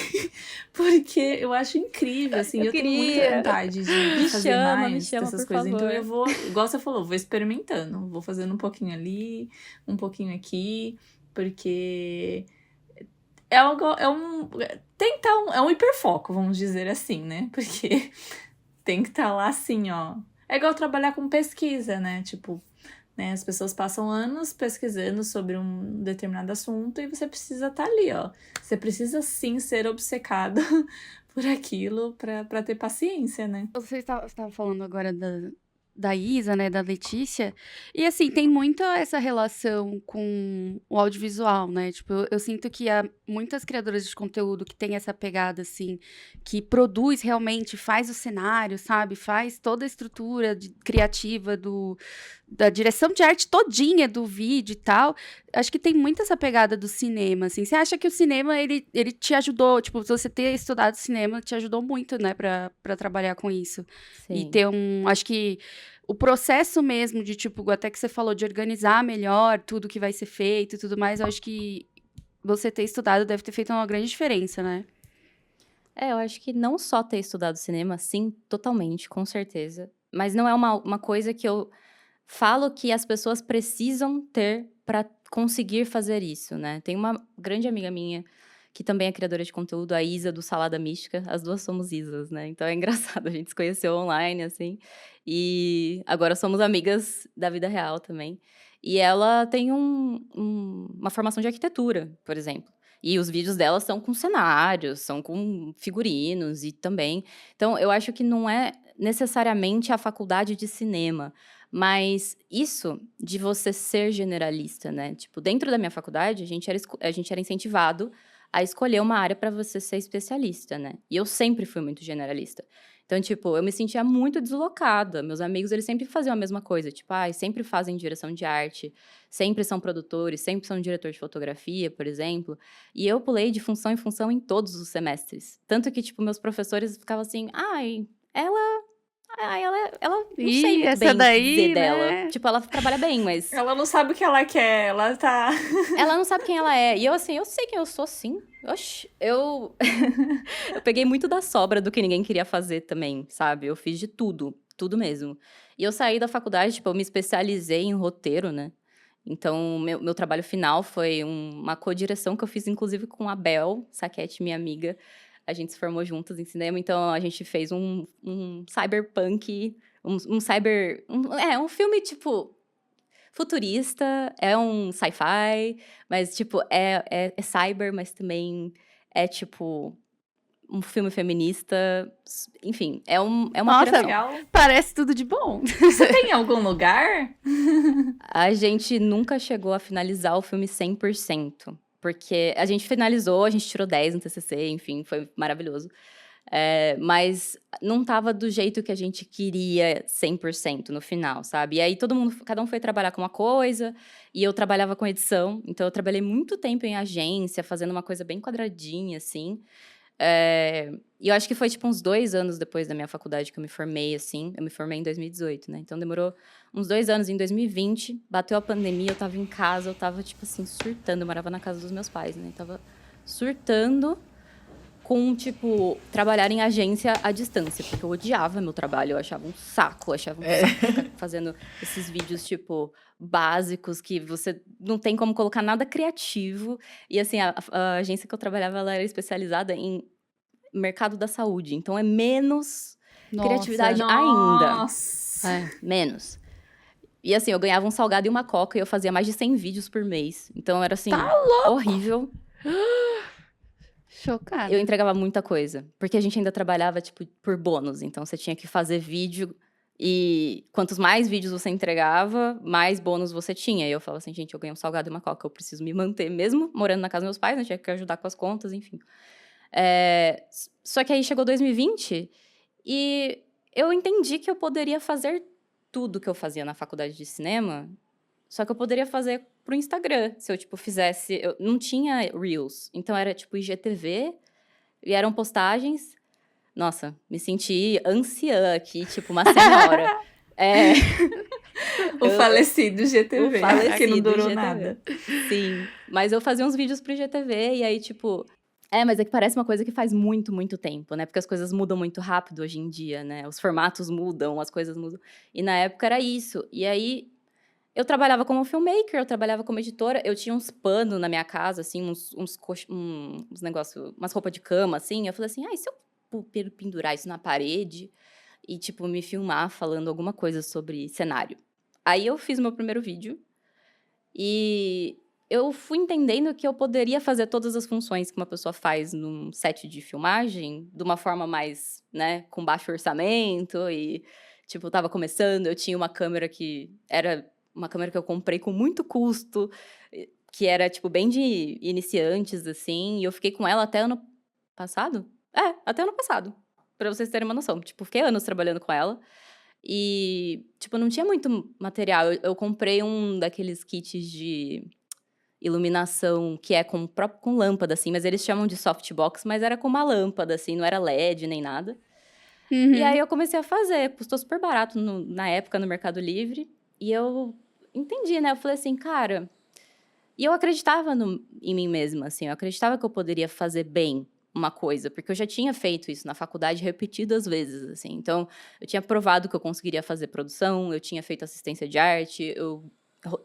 Porque eu acho incrível, assim. Eu tenho muita queria. vontade de Me fazer chama mais dessas por coisas. Então favor. eu vou, igual você falou, vou experimentando. Vou fazendo um pouquinho ali, um pouquinho aqui. Porque é algo, é um hiperfoco, vamos dizer assim, né? Porque tem que estar lá assim, ó. É igual trabalhar com pesquisa, né? Tipo, né? As pessoas passam anos pesquisando sobre um determinado assunto e você precisa estar ali, ó. Você precisa sim ser obcecado por aquilo pra ter paciência, né? Você estava falando agora da Isa, né, da Letícia, e assim, tem muito essa relação com o audiovisual, né, tipo, eu sinto que há muitas criadoras de conteúdo que tem essa pegada, assim, que produz realmente, faz o cenário, sabe, faz toda a estrutura criativa da direção de arte todinha do vídeo e tal, acho que tem muito essa pegada do cinema, assim, você acha que o cinema, ele te ajudou, tipo, você ter estudado cinema te ajudou muito, né, pra trabalhar com isso? E Sim. ter acho que o processo mesmo de, tipo, até que você falou de organizar melhor tudo que vai ser feito e tudo mais, eu acho que você ter estudado deve ter feito uma grande diferença, né? Eu acho que não só ter estudado cinema, sim, totalmente, com certeza. Mas não é uma coisa que eu falo que as pessoas precisam ter para conseguir fazer isso, né? Tem uma grande amiga minha que também é criadora de conteúdo, a Isa do Salada Mística. As duas somos Isas, né? Então é engraçado, a gente se conheceu online, assim. E agora somos amigas da vida real também. E ela tem uma formação de arquitetura, por exemplo. E os vídeos dela são com cenários, são com figurinos e também. Então, eu acho que não é necessariamente a faculdade de cinema, mas isso de você ser generalista, né? Tipo, dentro da minha faculdade, a gente era incentivado a escolher uma área para você ser especialista, né? E eu sempre fui muito generalista. Então, tipo, eu me sentia muito deslocada. Meus amigos, eles sempre faziam a mesma coisa. Tipo, sempre fazem direção de arte, sempre são produtores, sempre são diretor de fotografia, por exemplo. E eu pulei de função em função em todos os semestres. Tanto que, tipo, meus professores ficavam assim, ela não sei Ih, muito essa bem o que daí, dizer dela. né? Tipo, ela trabalha bem, mas Ela não sabe o que ela quer, ela tá. ela não sabe quem ela é. E eu, assim, eu sei quem eu sou, sim. Oxi, eu... eu peguei muito da sobra do que ninguém queria fazer também, sabe? Eu fiz de tudo mesmo. E eu saí da faculdade, tipo, eu me especializei em roteiro, né? Então, meu trabalho final foi uma co-direção que eu fiz, inclusive, com a Bel Saquete, minha amiga. A gente se formou juntas em cinema, então a gente fez um cyberpunk, um filme, tipo, futurista, é um sci-fi, mas, tipo, é cyber, mas também é, tipo, um filme feminista. Enfim, é uma Nossa, criação. Legal. parece tudo de bom. Você tem algum lugar? A gente nunca chegou a finalizar o filme 100%. Porque a gente finalizou, a gente tirou 10 no TCC, enfim, foi maravilhoso. Mas não tava do jeito que a gente queria 100% no final, sabe? E aí cada um foi trabalhar com uma coisa, e eu trabalhava com edição. Então eu trabalhei muito tempo em agência, fazendo uma coisa bem quadradinha, assim. E eu acho que foi, tipo, uns 2 anos depois da minha faculdade que eu me formei, assim. Eu me formei em 2018, né? Então, demorou uns 2 anos. Em 2020, bateu a pandemia, eu tava em casa, eu tava, tipo assim, surtando. Eu morava na casa dos meus pais, né? Eu tava surtando com, tipo, trabalhar em agência à distância. Porque eu odiava meu trabalho, eu achava um saco. Ficar fazendo esses vídeos, tipo, básicos, que você não tem como colocar nada criativo. E, assim, a agência que eu trabalhava, ela era especializada em mercado da saúde. Então, é menos criatividade ainda. Nossa. Menos. E assim, eu ganhava um salgado e uma coca e eu fazia mais de 100 vídeos por mês. Então era assim, Tá horrível. Chocada. Eu entregava muita coisa, porque a gente ainda trabalhava, tipo, por bônus. Então, você tinha que fazer vídeo e quantos mais vídeos você entregava, mais bônus você tinha. E eu falava assim, gente, eu ganhei um salgado e uma coca, eu preciso me manter, mesmo morando na casa dos meus pais, né? Tinha que ajudar com as contas, enfim. Só que aí chegou 2020 e eu entendi que eu poderia fazer tudo que eu fazia na faculdade de cinema, só que eu poderia fazer pro Instagram, se eu, tipo, fizesse... Eu não tinha Reels, então era, tipo, IGTV, e eram postagens. Nossa, me senti anciã aqui, tipo, uma senhora. O falecido GTV, O falecido que não durou IGTV. nada. Sim, mas eu fazia uns vídeos pro IGTV, e aí, tipo... mas é que parece uma coisa que faz muito, muito tempo, né? Porque as coisas mudam muito rápido hoje em dia, né? Os formatos mudam, as coisas mudam. E na época era isso. E aí, eu trabalhava como filmmaker, eu trabalhava como editora, eu tinha uns panos na minha casa, assim, uns negócios, umas roupas de cama, assim. Eu falei assim, e se eu pendurar isso na parede e, tipo, me filmar falando alguma coisa sobre cenário? Aí eu fiz o meu primeiro vídeo e eu fui entendendo que eu poderia fazer todas as funções que uma pessoa faz num set de filmagem de uma forma mais, né, com baixo orçamento e, tipo, eu tava começando, eu tinha uma câmera que era uma câmera que eu comprei com muito custo, que era, tipo, bem de iniciantes, assim, e eu fiquei com ela até ano passado? Até ano passado, pra vocês terem uma noção. Tipo, fiquei anos trabalhando com ela. E, tipo, não tinha muito material. Eu comprei um daqueles kits de iluminação que é com lâmpada, assim, mas eles chamam de softbox, mas era com uma lâmpada, assim, não era LED nem nada. E aí eu comecei a fazer, custou super barato na época no Mercado Livre, e eu entendi, né? Eu falei assim, cara... E eu acreditava em mim mesma, assim, eu acreditava que eu poderia fazer bem uma coisa, porque eu já tinha feito isso na faculdade repetidas vezes, assim. Então, eu tinha provado que eu conseguiria fazer produção, eu tinha feito assistência de arte, eu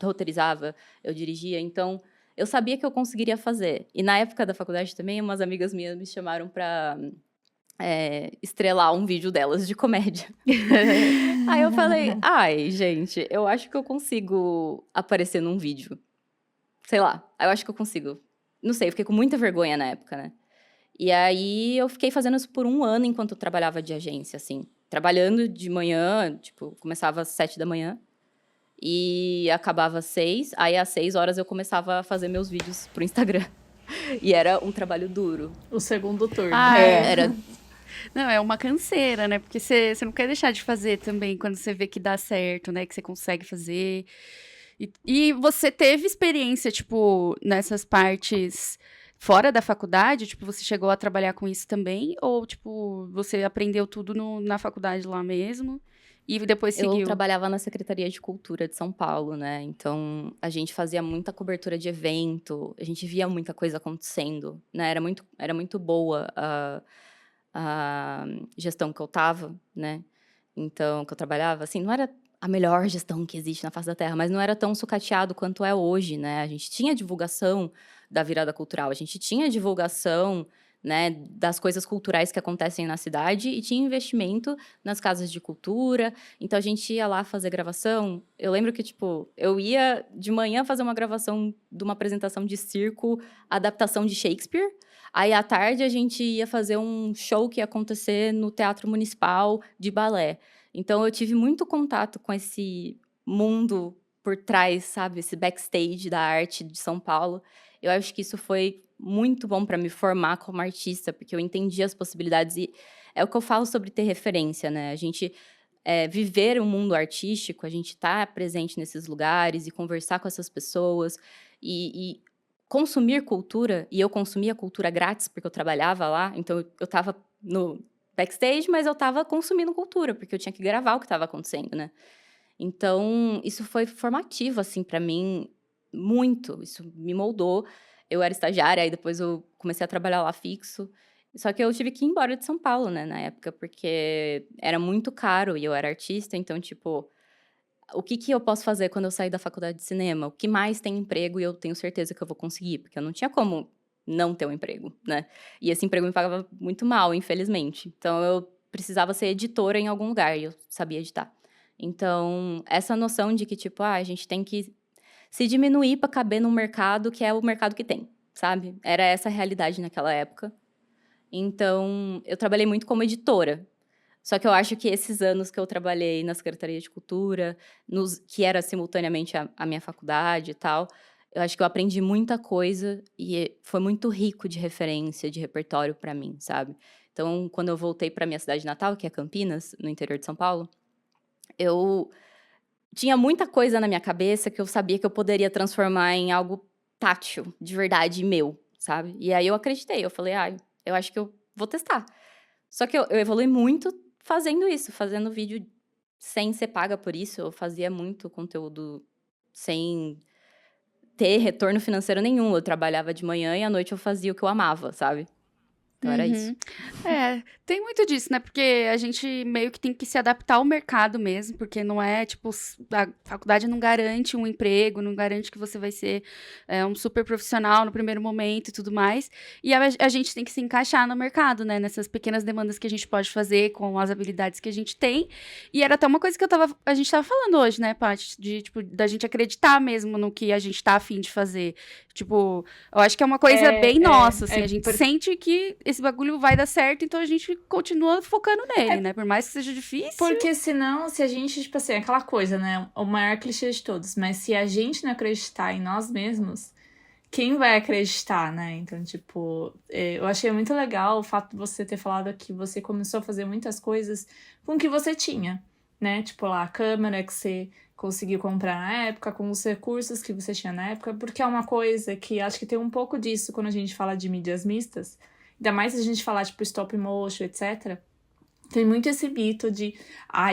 roteirizava, eu dirigia, então eu sabia que eu conseguiria fazer. E na época da faculdade também, umas amigas minhas me chamaram para estrelar um vídeo delas de comédia. Aí eu falei, ai, gente, eu acho que eu consigo aparecer num vídeo. Sei lá, eu acho que eu consigo. Não sei, eu fiquei com muita vergonha na época, né? E aí, eu fiquei fazendo isso por 1 ano enquanto eu trabalhava de agência, assim. Trabalhando de manhã, tipo, começava às 7 da manhã e acabava às 6. Aí, às 6 horas, eu começava a fazer meus vídeos pro Instagram. E era um trabalho duro. O segundo turno. Era... Não, é uma canseira, né? Porque você não quer deixar de fazer também quando você vê que dá certo, né? Que você consegue fazer. E você teve experiência, tipo, nessas partes fora da faculdade? Tipo, você chegou a trabalhar com isso também? Ou, tipo, você aprendeu tudo na faculdade lá mesmo? E depois seguiu? Eu trabalhava na Secretaria de Cultura de São Paulo, né? Então, a gente fazia muita cobertura de evento, a gente via muita coisa acontecendo, né? Era muito boa a gestão que eu tava, né? Então, que eu trabalhava, assim, não era a melhor gestão que existe na face da Terra, mas não era tão sucateado quanto é hoje, né? A gente tinha divulgação da virada cultural, a gente tinha divulgação, né, das coisas culturais que acontecem na cidade e tinha investimento nas casas de cultura. Então, a gente ia lá fazer gravação. Eu lembro que, tipo, eu ia de manhã fazer uma gravação de uma apresentação de circo, adaptação de Shakespeare. Aí, à tarde, a gente ia fazer um show que ia acontecer no Teatro Municipal de balé. Então, eu tive muito contato com esse mundo por trás, sabe? Esse backstage da arte de São Paulo. Eu acho que isso foi muito bom para me formar como artista, porque eu entendi as possibilidades. E é o que eu falo sobre ter referência, né? A gente viver um mundo artístico, a gente estar presente nesses lugares e conversar com essas pessoas e consumir cultura. E eu consumia cultura grátis, porque eu trabalhava lá. Então, eu estava no backstage, mas eu estava consumindo cultura, porque eu tinha que gravar o que estava acontecendo, né? Então, isso foi formativo, assim, para mim, muito. Isso me moldou. Eu era estagiária, aí depois eu comecei a trabalhar lá fixo. Só que eu tive que ir embora de São Paulo, né, na época, porque era muito caro e eu era artista, então, tipo, o que eu posso fazer quando eu sair da faculdade de cinema? O que mais tem emprego e eu tenho certeza que eu vou conseguir? Porque eu não tinha como não ter um emprego, né? E esse emprego me pagava muito mal, infelizmente. Então, eu precisava ser editora em algum lugar e eu sabia editar. Então, essa noção de que, tipo, a gente tem que se diminuir para caber num mercado que é o mercado que tem, sabe? Era essa a realidade naquela época. Então, eu trabalhei muito como editora. Só que eu acho que esses anos que eu trabalhei na Secretaria de Cultura, que era simultaneamente a minha faculdade e tal, eu acho que eu aprendi muita coisa e foi muito rico de referência, de repertório para mim, sabe? Então, quando eu voltei para minha cidade natal, que é Campinas, no interior de São Paulo, eu tinha muita coisa na minha cabeça que eu sabia que eu poderia transformar em algo tátil, de verdade, meu, sabe? E aí eu acreditei, eu falei, eu acho que eu vou testar. Só que eu evolui muito fazendo isso, fazendo vídeo sem ser paga por isso. Eu fazia muito conteúdo sem ter retorno financeiro nenhum. Eu trabalhava de manhã e à noite eu fazia o que eu amava, sabe? Então era isso. Tem muito disso, né? Porque a gente meio que tem que se adaptar ao mercado mesmo, porque não é, tipo, a faculdade não garante um emprego, não garante que você vai ser um super profissional no primeiro momento e tudo mais. E a gente tem que se encaixar no mercado, né? Nessas pequenas demandas que a gente pode fazer com as habilidades que a gente tem. E era até uma coisa que a gente tava falando hoje, né, Paty? De, tipo, da gente acreditar mesmo no que a gente tá afim de fazer. Tipo, eu acho que é uma coisa bem nossa, assim. A gente sente que esse bagulho vai dar certo, então a gente continua focando nele, né? Por mais que seja difícil. Porque senão, se a gente, tipo assim, aquela coisa, né? O maior clichê de todos. Mas se a gente não acreditar em nós mesmos, quem vai acreditar, né? Então, tipo, eu achei muito legal o fato de você ter falado que você começou a fazer muitas coisas com o que você tinha, né? Tipo lá, a câmera que você conseguiu comprar na época, com os recursos que você tinha na época, porque é uma coisa que acho que tem um pouco disso quando a gente fala de mídias mistas, ainda mais se a gente falar, tipo, stop motion, etc. Tem muito esse mito de,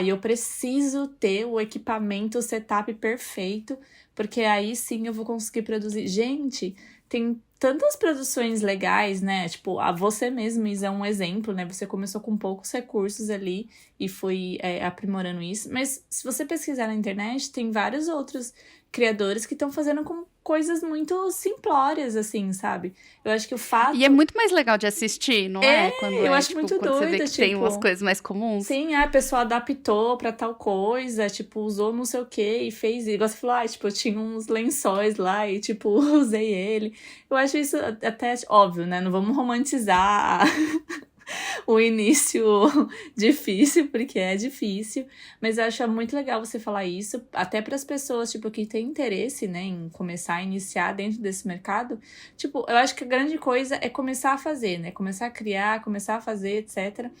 eu preciso ter o equipamento, o setup perfeito, porque aí sim eu vou conseguir produzir. Gente, tem tantas produções legais, né? Tipo, você mesmo, Isa, é um exemplo, né? Você começou com poucos recursos ali e foi aprimorando isso. Mas se você pesquisar na internet, tem vários outros criadores que estão fazendo com coisas muito simplórias, assim, sabe? Eu acho que o fato... E é muito mais legal de assistir, não é? Eu acho muito quando doido, você vê que tem umas coisas mais comuns. Sim, a pessoa adaptou pra tal coisa, tipo, usou não sei o que e fez isso. Você falou, tipo, eu tinha uns lençóis lá e, tipo, usei ele. Eu acho isso até óbvio, né? Não vamos romantizar o início difícil, porque é difícil, mas eu acho muito legal você falar isso, até para as pessoas, tipo, que têm interesse, né, em começar a iniciar dentro desse mercado. Tipo, eu acho que a grande coisa é começar a fazer, né, começar a criar, começar a fazer, etc.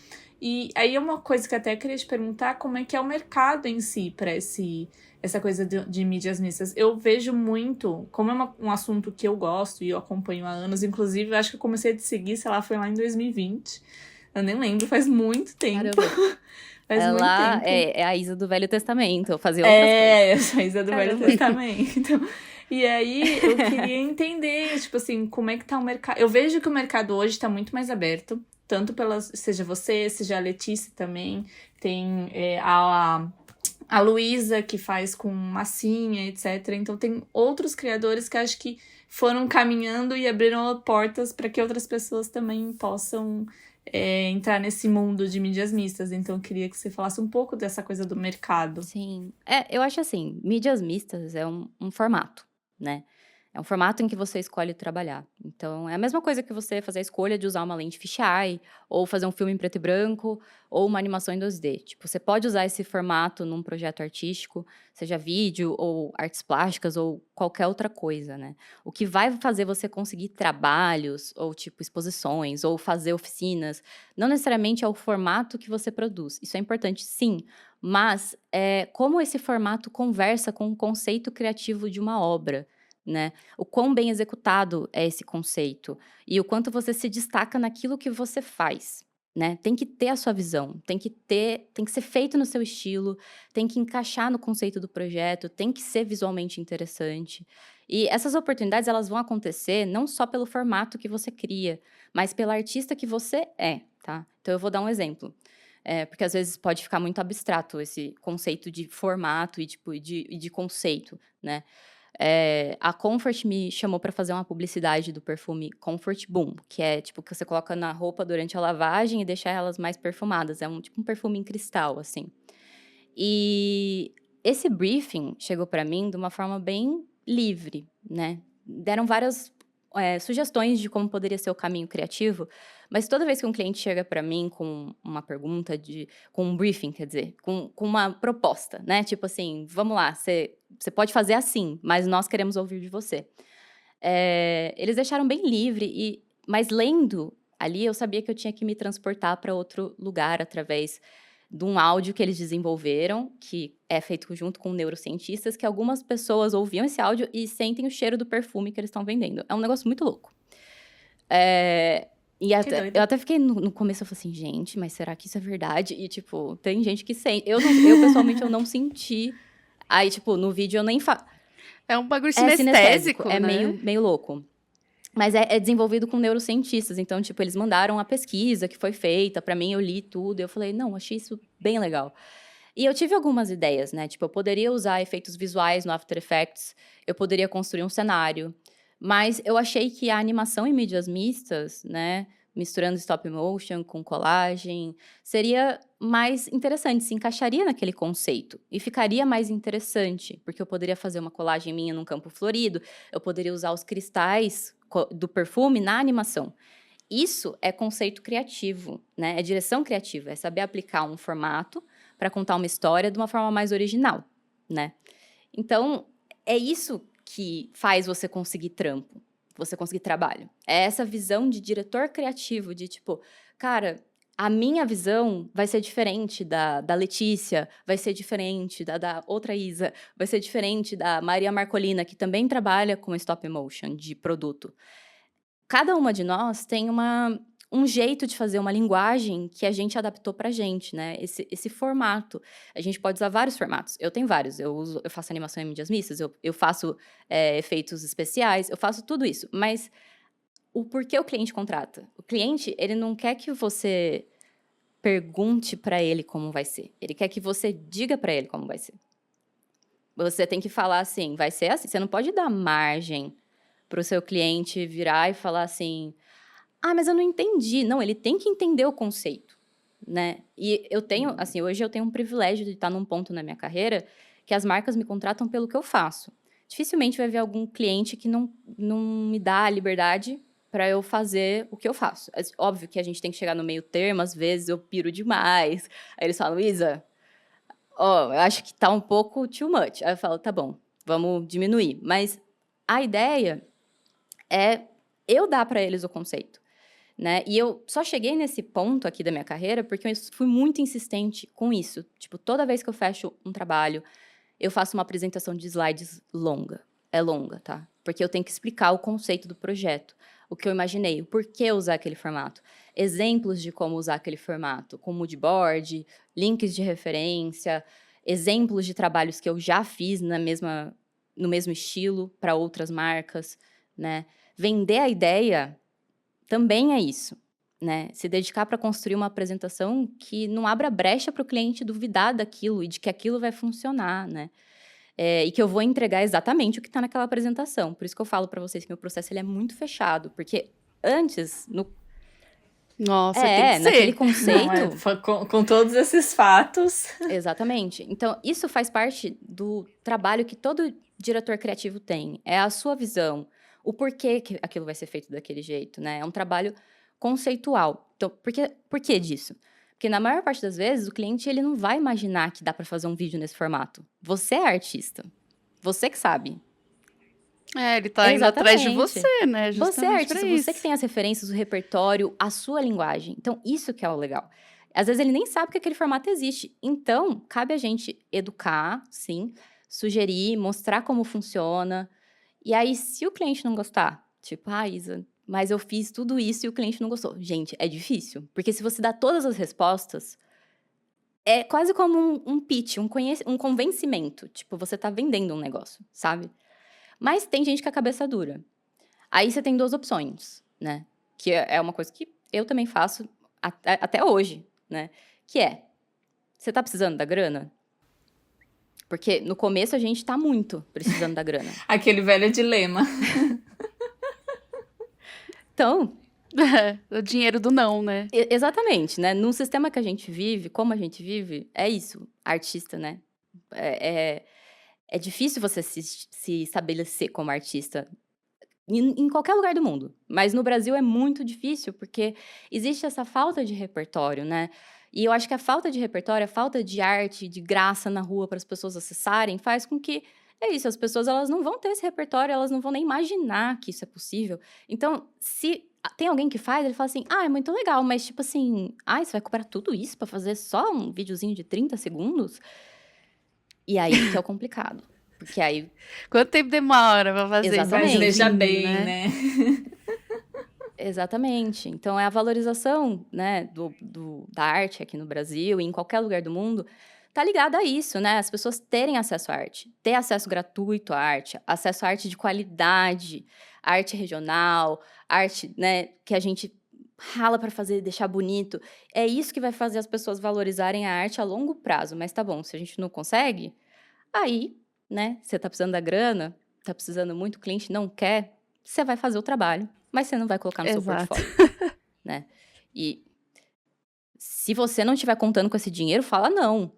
E aí é uma coisa que até queria te perguntar, como é que é o mercado em si para essa coisa de mídias mistas. Eu vejo muito, como é um assunto que eu gosto e eu acompanho há anos, inclusive eu acho que eu comecei a te seguir, sei lá, foi lá em 2020. Eu nem lembro, faz muito tempo. Faz muito tempo. É a Isa do Velho Testamento, eu fazia outras coisas. Eu sou a Isa do Velho Testamento. E aí, eu queria entender, tipo assim, como é que tá o mercado. Eu vejo que o mercado hoje tá muito mais aberto, tanto seja você, seja a Letícia também, tem a Luísa, que faz com massinha, etc. Então, tem outros criadores que acho que foram caminhando e abriram portas para que outras pessoas também possam entrar nesse mundo de mídias mistas. Então, eu queria que você falasse um pouco dessa coisa do mercado. Sim. Eu acho assim, mídias mistas é um formato, né? É um formato em que você escolhe trabalhar. Então, é a mesma coisa que você fazer a escolha de usar uma lente fisheye, ou fazer um filme em preto e branco, ou uma animação em 2D. Tipo, você pode usar esse formato num projeto artístico, seja vídeo, ou artes plásticas, ou qualquer outra coisa, né? O que vai fazer você conseguir trabalhos, ou tipo, exposições, ou fazer oficinas, não necessariamente é o formato que você produz. Isso é importante, sim, mas como esse formato conversa com o conceito criativo de uma obra, né? O quão bem executado é esse conceito e o quanto você se destaca naquilo que você faz, né? Tem que ter a sua visão, tem que ser feito no seu estilo, tem que encaixar no conceito do projeto, tem que ser visualmente interessante. E essas oportunidades, elas vão acontecer não só pelo formato que você cria, mas pela artista que você é, tá? Então, eu vou dar um exemplo. Porque às vezes pode ficar muito abstrato esse conceito de formato e de conceito, né? A Comfort me chamou para fazer uma publicidade do perfume Comfort Boom, que é tipo que você coloca na roupa durante a lavagem e deixa elas mais perfumadas. É um perfume em cristal, assim. E esse briefing chegou para mim de uma forma bem livre, né? Deram várias sugestões de como poderia ser o caminho criativo, mas toda vez que um cliente chega para mim com uma pergunta, com um briefing, quer dizer, com uma proposta, né? Tipo assim, vamos lá, você pode fazer assim, mas nós queremos ouvir de você. Eles deixaram bem livre, mas lendo ali eu sabia que eu tinha que me transportar para outro lugar através de um áudio que eles desenvolveram, que é feito junto com neurocientistas, que algumas pessoas ouviam esse áudio e sentem o cheiro do perfume que eles estão vendendo. É um negócio muito louco. Eu até fiquei no começo, eu falei assim, gente, mas será que isso é verdade? E, tipo, tem gente que sente. Eu pessoalmente, eu não senti. Aí, tipo, no vídeo eu nem falo. É um bagulho sinestésico, né? É meio louco. Mas é desenvolvido com neurocientistas. Então, tipo, eles mandaram a pesquisa que foi feita. Pra mim, eu li tudo. E eu falei, não, achei isso bem legal. E eu tive algumas ideias, né? Tipo, eu poderia usar efeitos visuais no After Effects. Eu poderia construir um cenário. Mas eu achei que a animação em mídias mistas, né? Misturando stop motion com colagem, seria mais interessante, se encaixaria naquele conceito. E ficaria mais interessante, porque eu poderia fazer uma colagem minha num campo florido, eu poderia usar os cristais do perfume na animação. Isso é conceito criativo, né? É direção criativa, é saber aplicar um formato para contar uma história de uma forma mais original, né? Então, é isso que faz você conseguir trampo, você conseguir trabalho. É essa visão de diretor criativo, de tipo, cara, a minha visão vai ser diferente da Letícia, vai ser diferente da outra Isa, vai ser diferente da Maria Marcolina, que também trabalha com stop motion de produto. Cada uma de nós tem um jeito de fazer, uma linguagem que a gente adaptou pra gente, né? Esse formato. A gente pode usar vários formatos. Eu tenho vários. Eu faço animação em mídias mistas, eu faço efeitos especiais, eu faço tudo isso. Mas o porquê o cliente contrata? O cliente, ele não quer que você pergunte pra ele como vai ser. Ele quer que você diga pra ele como vai ser. Você tem que falar assim, vai ser assim. Você não pode dar margem pro seu cliente virar e falar assim... mas eu não entendi. Não, ele tem que entender o conceito, né? E eu tenho, assim, hoje eu tenho um privilégio de estar num ponto na minha carreira que as marcas me contratam pelo que eu faço. Dificilmente vai haver algum cliente que não me dá a liberdade para eu fazer o que eu faço. É óbvio que a gente tem que chegar no meio termo, às vezes eu piro demais. Aí eles falam, Isa, eu acho que tá um pouco too much. Aí eu falo, tá bom, vamos diminuir. Mas a ideia é eu dar para eles o conceito. Né? E eu só cheguei nesse ponto aqui da minha carreira porque eu fui muito insistente com isso. Tipo, toda vez que eu fecho um trabalho, eu faço uma apresentação de slides longa. É longa, tá? Porque eu tenho que explicar o conceito do projeto, o que eu imaginei, o porquê usar aquele formato, exemplos de como usar aquele formato, com mood board, links de referência, exemplos de trabalhos que eu já fiz no mesmo estilo para outras marcas, né? Vender a ideia também é isso, né? Se dedicar para construir uma apresentação que não abra brecha para o cliente duvidar daquilo e de que aquilo vai funcionar, né? E que eu vou entregar exatamente o que está naquela apresentação. Por isso que eu falo para vocês que meu processo ele é muito fechado, porque antes, Nossa, tem que naquele ser. conceito... Com todos esses fatos. Exatamente. Então, isso faz parte do trabalho que todo diretor criativo tem. É a sua visão, o porquê que aquilo vai ser feito daquele jeito, né? É um trabalho conceitual. Então, por que disso? Porque na maior parte das vezes, o cliente ele não vai imaginar que dá para fazer um vídeo nesse formato. Você é artista. Você que sabe. Ele tá indo atrás de você, né? Você é artista, você você que tem as referências, o repertório, a sua linguagem. Então, isso que é o legal. Às vezes ele nem sabe que aquele formato existe. Então, cabe a gente educar, sim, sugerir, mostrar como funciona. E aí, se o cliente não gostar, tipo, Isa, mas eu fiz tudo isso e o cliente não gostou. Gente, é difícil. Porque se você dá todas as respostas, é quase como um pitch, um convencimento. Tipo, você tá vendendo um negócio, sabe? Mas tem gente que a cabeça dura. Aí você tem duas opções, né? Que é uma coisa que eu também faço até hoje, né? Que é, você tá precisando da grana? Porque no começo a gente tá muito precisando da grana. Aquele velho dilema. Então, O dinheiro do não, né? Exatamente, né? Num sistema que a gente vive, como a gente vive, é isso, artista, né? É, é difícil você se estabelecer como artista em qualquer lugar do mundo. Mas no Brasil é muito difícil, porque existe essa falta de repertório, né? E eu acho que a falta de repertório, a falta de arte, de graça na rua para as pessoas acessarem, faz com que, é isso, as pessoas elas não vão ter esse repertório, elas não vão nem imaginar que isso é possível. Então, se tem alguém que faz, ele fala assim, é muito legal, mas tipo assim, você vai cobrar tudo isso para fazer só um videozinho de 30 segundos? E aí que é o complicado. Porque aí, Quanto tempo demora pra fazer esse Exatamente. Mas veja videozinho, bem, né? exatamente. Então, é a valorização, né, da arte aqui no Brasil e em qualquer lugar do mundo, tá ligada a isso, né? As pessoas terem acesso à arte, ter acesso gratuito à arte, acesso à arte de qualidade, arte regional, arte, né, que a gente rala para fazer, deixar bonito. É isso que vai fazer as pessoas valorizarem a arte a longo prazo. Mas tá bom, se a gente não consegue, aí, né, você tá precisando da grana, tá precisando muito, o cliente não quer, você vai fazer o trabalho, mas você não vai colocar no seu Exato. portfólio, né? E se você não estiver contando com esse dinheiro, fala não.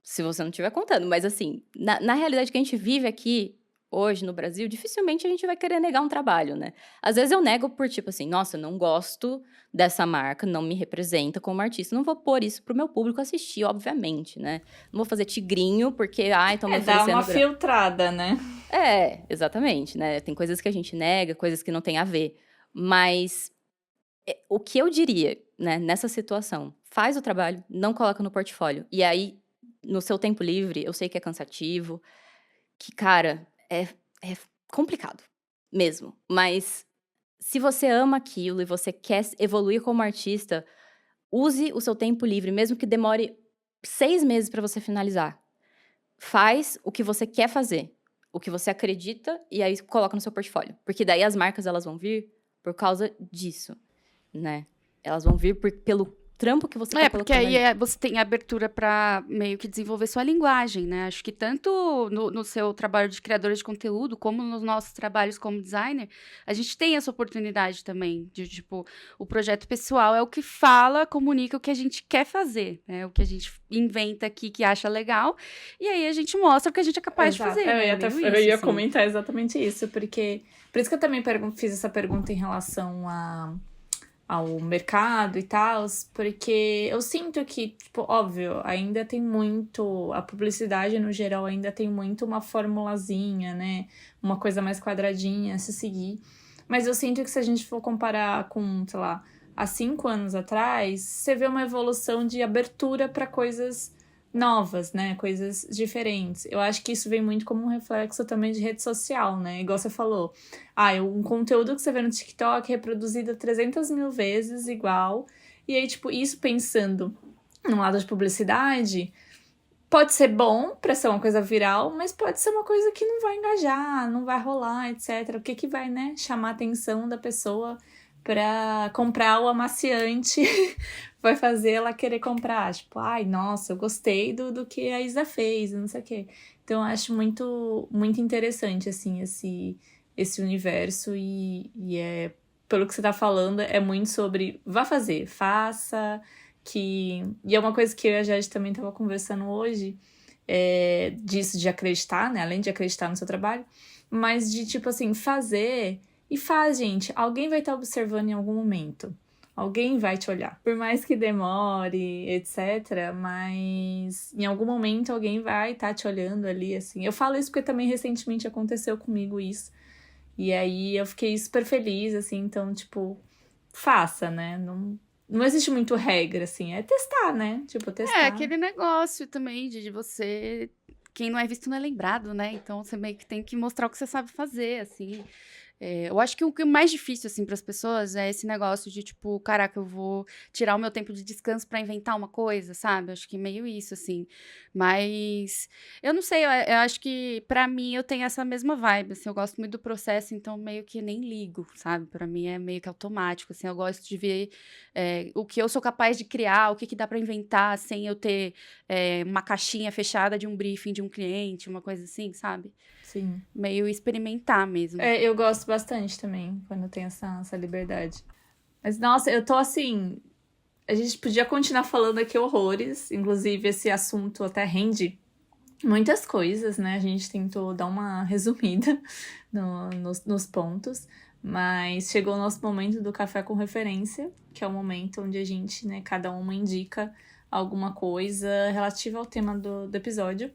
Se você não estiver contando. Mas assim, na realidade que a gente vive aqui, hoje no Brasil, dificilmente a gente vai querer negar um trabalho, né? Às vezes eu nego por tipo assim, nossa, eu não gosto dessa marca, não me representa como artista. Não vou pôr isso pro meu público assistir, obviamente, né? Não vou fazer tigrinho porque, estão me Dá oferecendo... uma filtrada, né? Exatamente, né? Tem coisas que a gente nega, coisas que não tem a ver. Mas o que eu diria, né, nessa situação? Faz o trabalho, não coloca no portfólio. E aí, no seu tempo livre, eu sei que é cansativo, que, cara, é complicado mesmo. Mas se você ama aquilo e você quer evoluir como artista, use o seu tempo livre, mesmo que demore 6 meses para você finalizar. Faz o que você quer fazer, o que você acredita, e aí coloca no seu portfólio. Porque daí as marcas elas vão vir por causa disso, né? Elas vão vir pelo trampo que você tá Porque colocando aí ali. você tem abertura pra meio que desenvolver sua linguagem, né? Acho que tanto no seu trabalho de criadora de conteúdo, como nos nossos trabalhos como designer, a gente tem essa oportunidade também de, tipo, o projeto pessoal é o que fala, comunica o que a gente quer fazer, né? O que a gente inventa aqui que acha legal, e aí a gente mostra o que a gente é capaz de fazer, né? Eu ia comentar exatamente isso, porque... Por isso que eu também fiz essa pergunta em relação ao mercado e tal, porque eu sinto que, tipo, óbvio, ainda tem muito, a publicidade no geral ainda tem muito uma formulazinha, né, uma coisa mais quadradinha a se seguir, mas eu sinto que se a gente for comparar com, sei lá, há 5 anos atrás, você vê uma evolução de abertura para coisas novas, né, coisas diferentes. Eu acho que isso vem muito como um reflexo também de rede social, né, igual você falou. Um conteúdo que você vê no TikTok reproduzido 300 mil vezes igual. E aí, tipo, isso pensando no lado de publicidade, pode ser bom pra ser uma coisa viral, mas pode ser uma coisa que não vai engajar, não vai rolar, etc. O que vai, né, chamar a atenção da pessoa pra comprar o amaciante vai fazer ela querer comprar. Tipo, nossa, eu gostei do que a Isa fez, não sei o quê. Então, eu acho muito, muito interessante, assim, esse universo e pelo que você tá falando, é muito sobre vá fazer, faça, e é uma coisa que eu e a Jade também tava conversando hoje, disso de acreditar, né, além de acreditar no seu trabalho, mas de, tipo assim, fazer e faz, gente, alguém vai estar observando em algum momento. Alguém vai te olhar. Por mais que demore, etc. Mas em algum momento alguém vai estar te olhando ali, assim. Eu falo isso porque também recentemente aconteceu comigo isso. E aí eu fiquei super feliz, assim. Então, tipo, faça, né? Não existe muito regra, assim. É testar, né? Tipo, testar. Aquele negócio também de você... Quem não é visto não é lembrado, né? Então, você meio que tem que mostrar o que você sabe fazer, assim... eu acho que o que é mais difícil, assim, para as pessoas é esse negócio de, tipo, caraca, eu vou tirar o meu tempo de descanso para inventar uma coisa, sabe? Acho que é meio isso, assim. Mas, eu não sei, eu acho que, para mim, eu tenho essa mesma vibe, assim, eu gosto muito do processo, então meio que nem ligo, sabe? Para mim é meio que automático, assim, eu gosto de ver o que eu sou capaz de criar, o que dá para inventar, sem eu ter uma caixinha fechada de um briefing de um cliente, uma coisa assim, sabe? Sim. Meio experimentar mesmo. Eu gosto bastante também, quando tem essa liberdade. Mas, nossa, eu tô assim... A gente podia continuar falando aqui horrores. Inclusive, esse assunto até rende muitas coisas, né? A gente tentou dar uma resumida nos pontos. Mas chegou o nosso momento do café com referência, que é o momento onde a gente, né, cada uma indica alguma coisa relativa ao tema do episódio.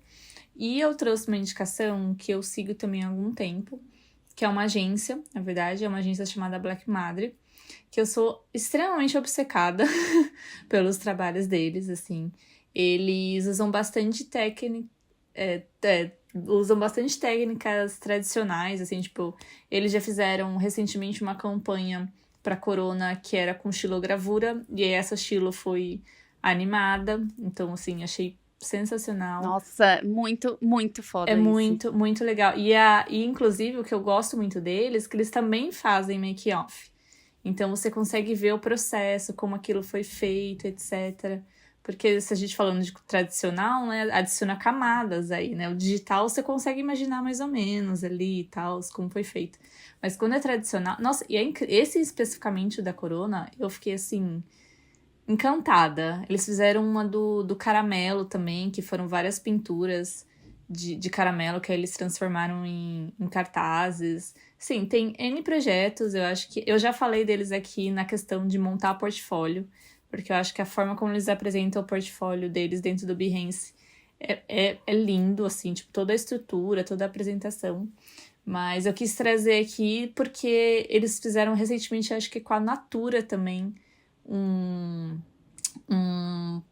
E eu trouxe uma indicação que eu sigo também há algum tempo, que é uma agência, na verdade, é uma agência chamada Black Madre, que eu sou extremamente obcecada pelos trabalhos deles, assim. Eles usam bastante usam bastante técnicas tradicionais, assim, tipo, eles já fizeram recentemente uma campanha para Corona que era com xilogravura, e aí essa xilo foi animada, então, assim, achei sensacional. Nossa, muito, muito foda É isso. muito, muito legal. E inclusive, o que eu gosto muito deles, que eles também fazem make-off. Então, você consegue ver o processo, como aquilo foi feito, etc. Porque se a gente falando de tradicional, né, adiciona camadas aí, né? O digital você consegue imaginar mais ou menos ali e tal, como foi feito. Mas quando é tradicional... Nossa, e esse especificamente da Corona, eu fiquei assim... encantada. Eles fizeram uma do caramelo também, que foram várias pinturas de caramelo que aí eles transformaram em cartazes. Sim, tem N projetos, eu acho que... Eu já falei deles aqui na questão de montar portfólio, porque eu acho que a forma como eles apresentam o portfólio deles dentro do Behance é lindo, assim, tipo, toda a estrutura, toda a apresentação. Mas eu quis trazer aqui porque eles fizeram recentemente, acho que com a Natura também, um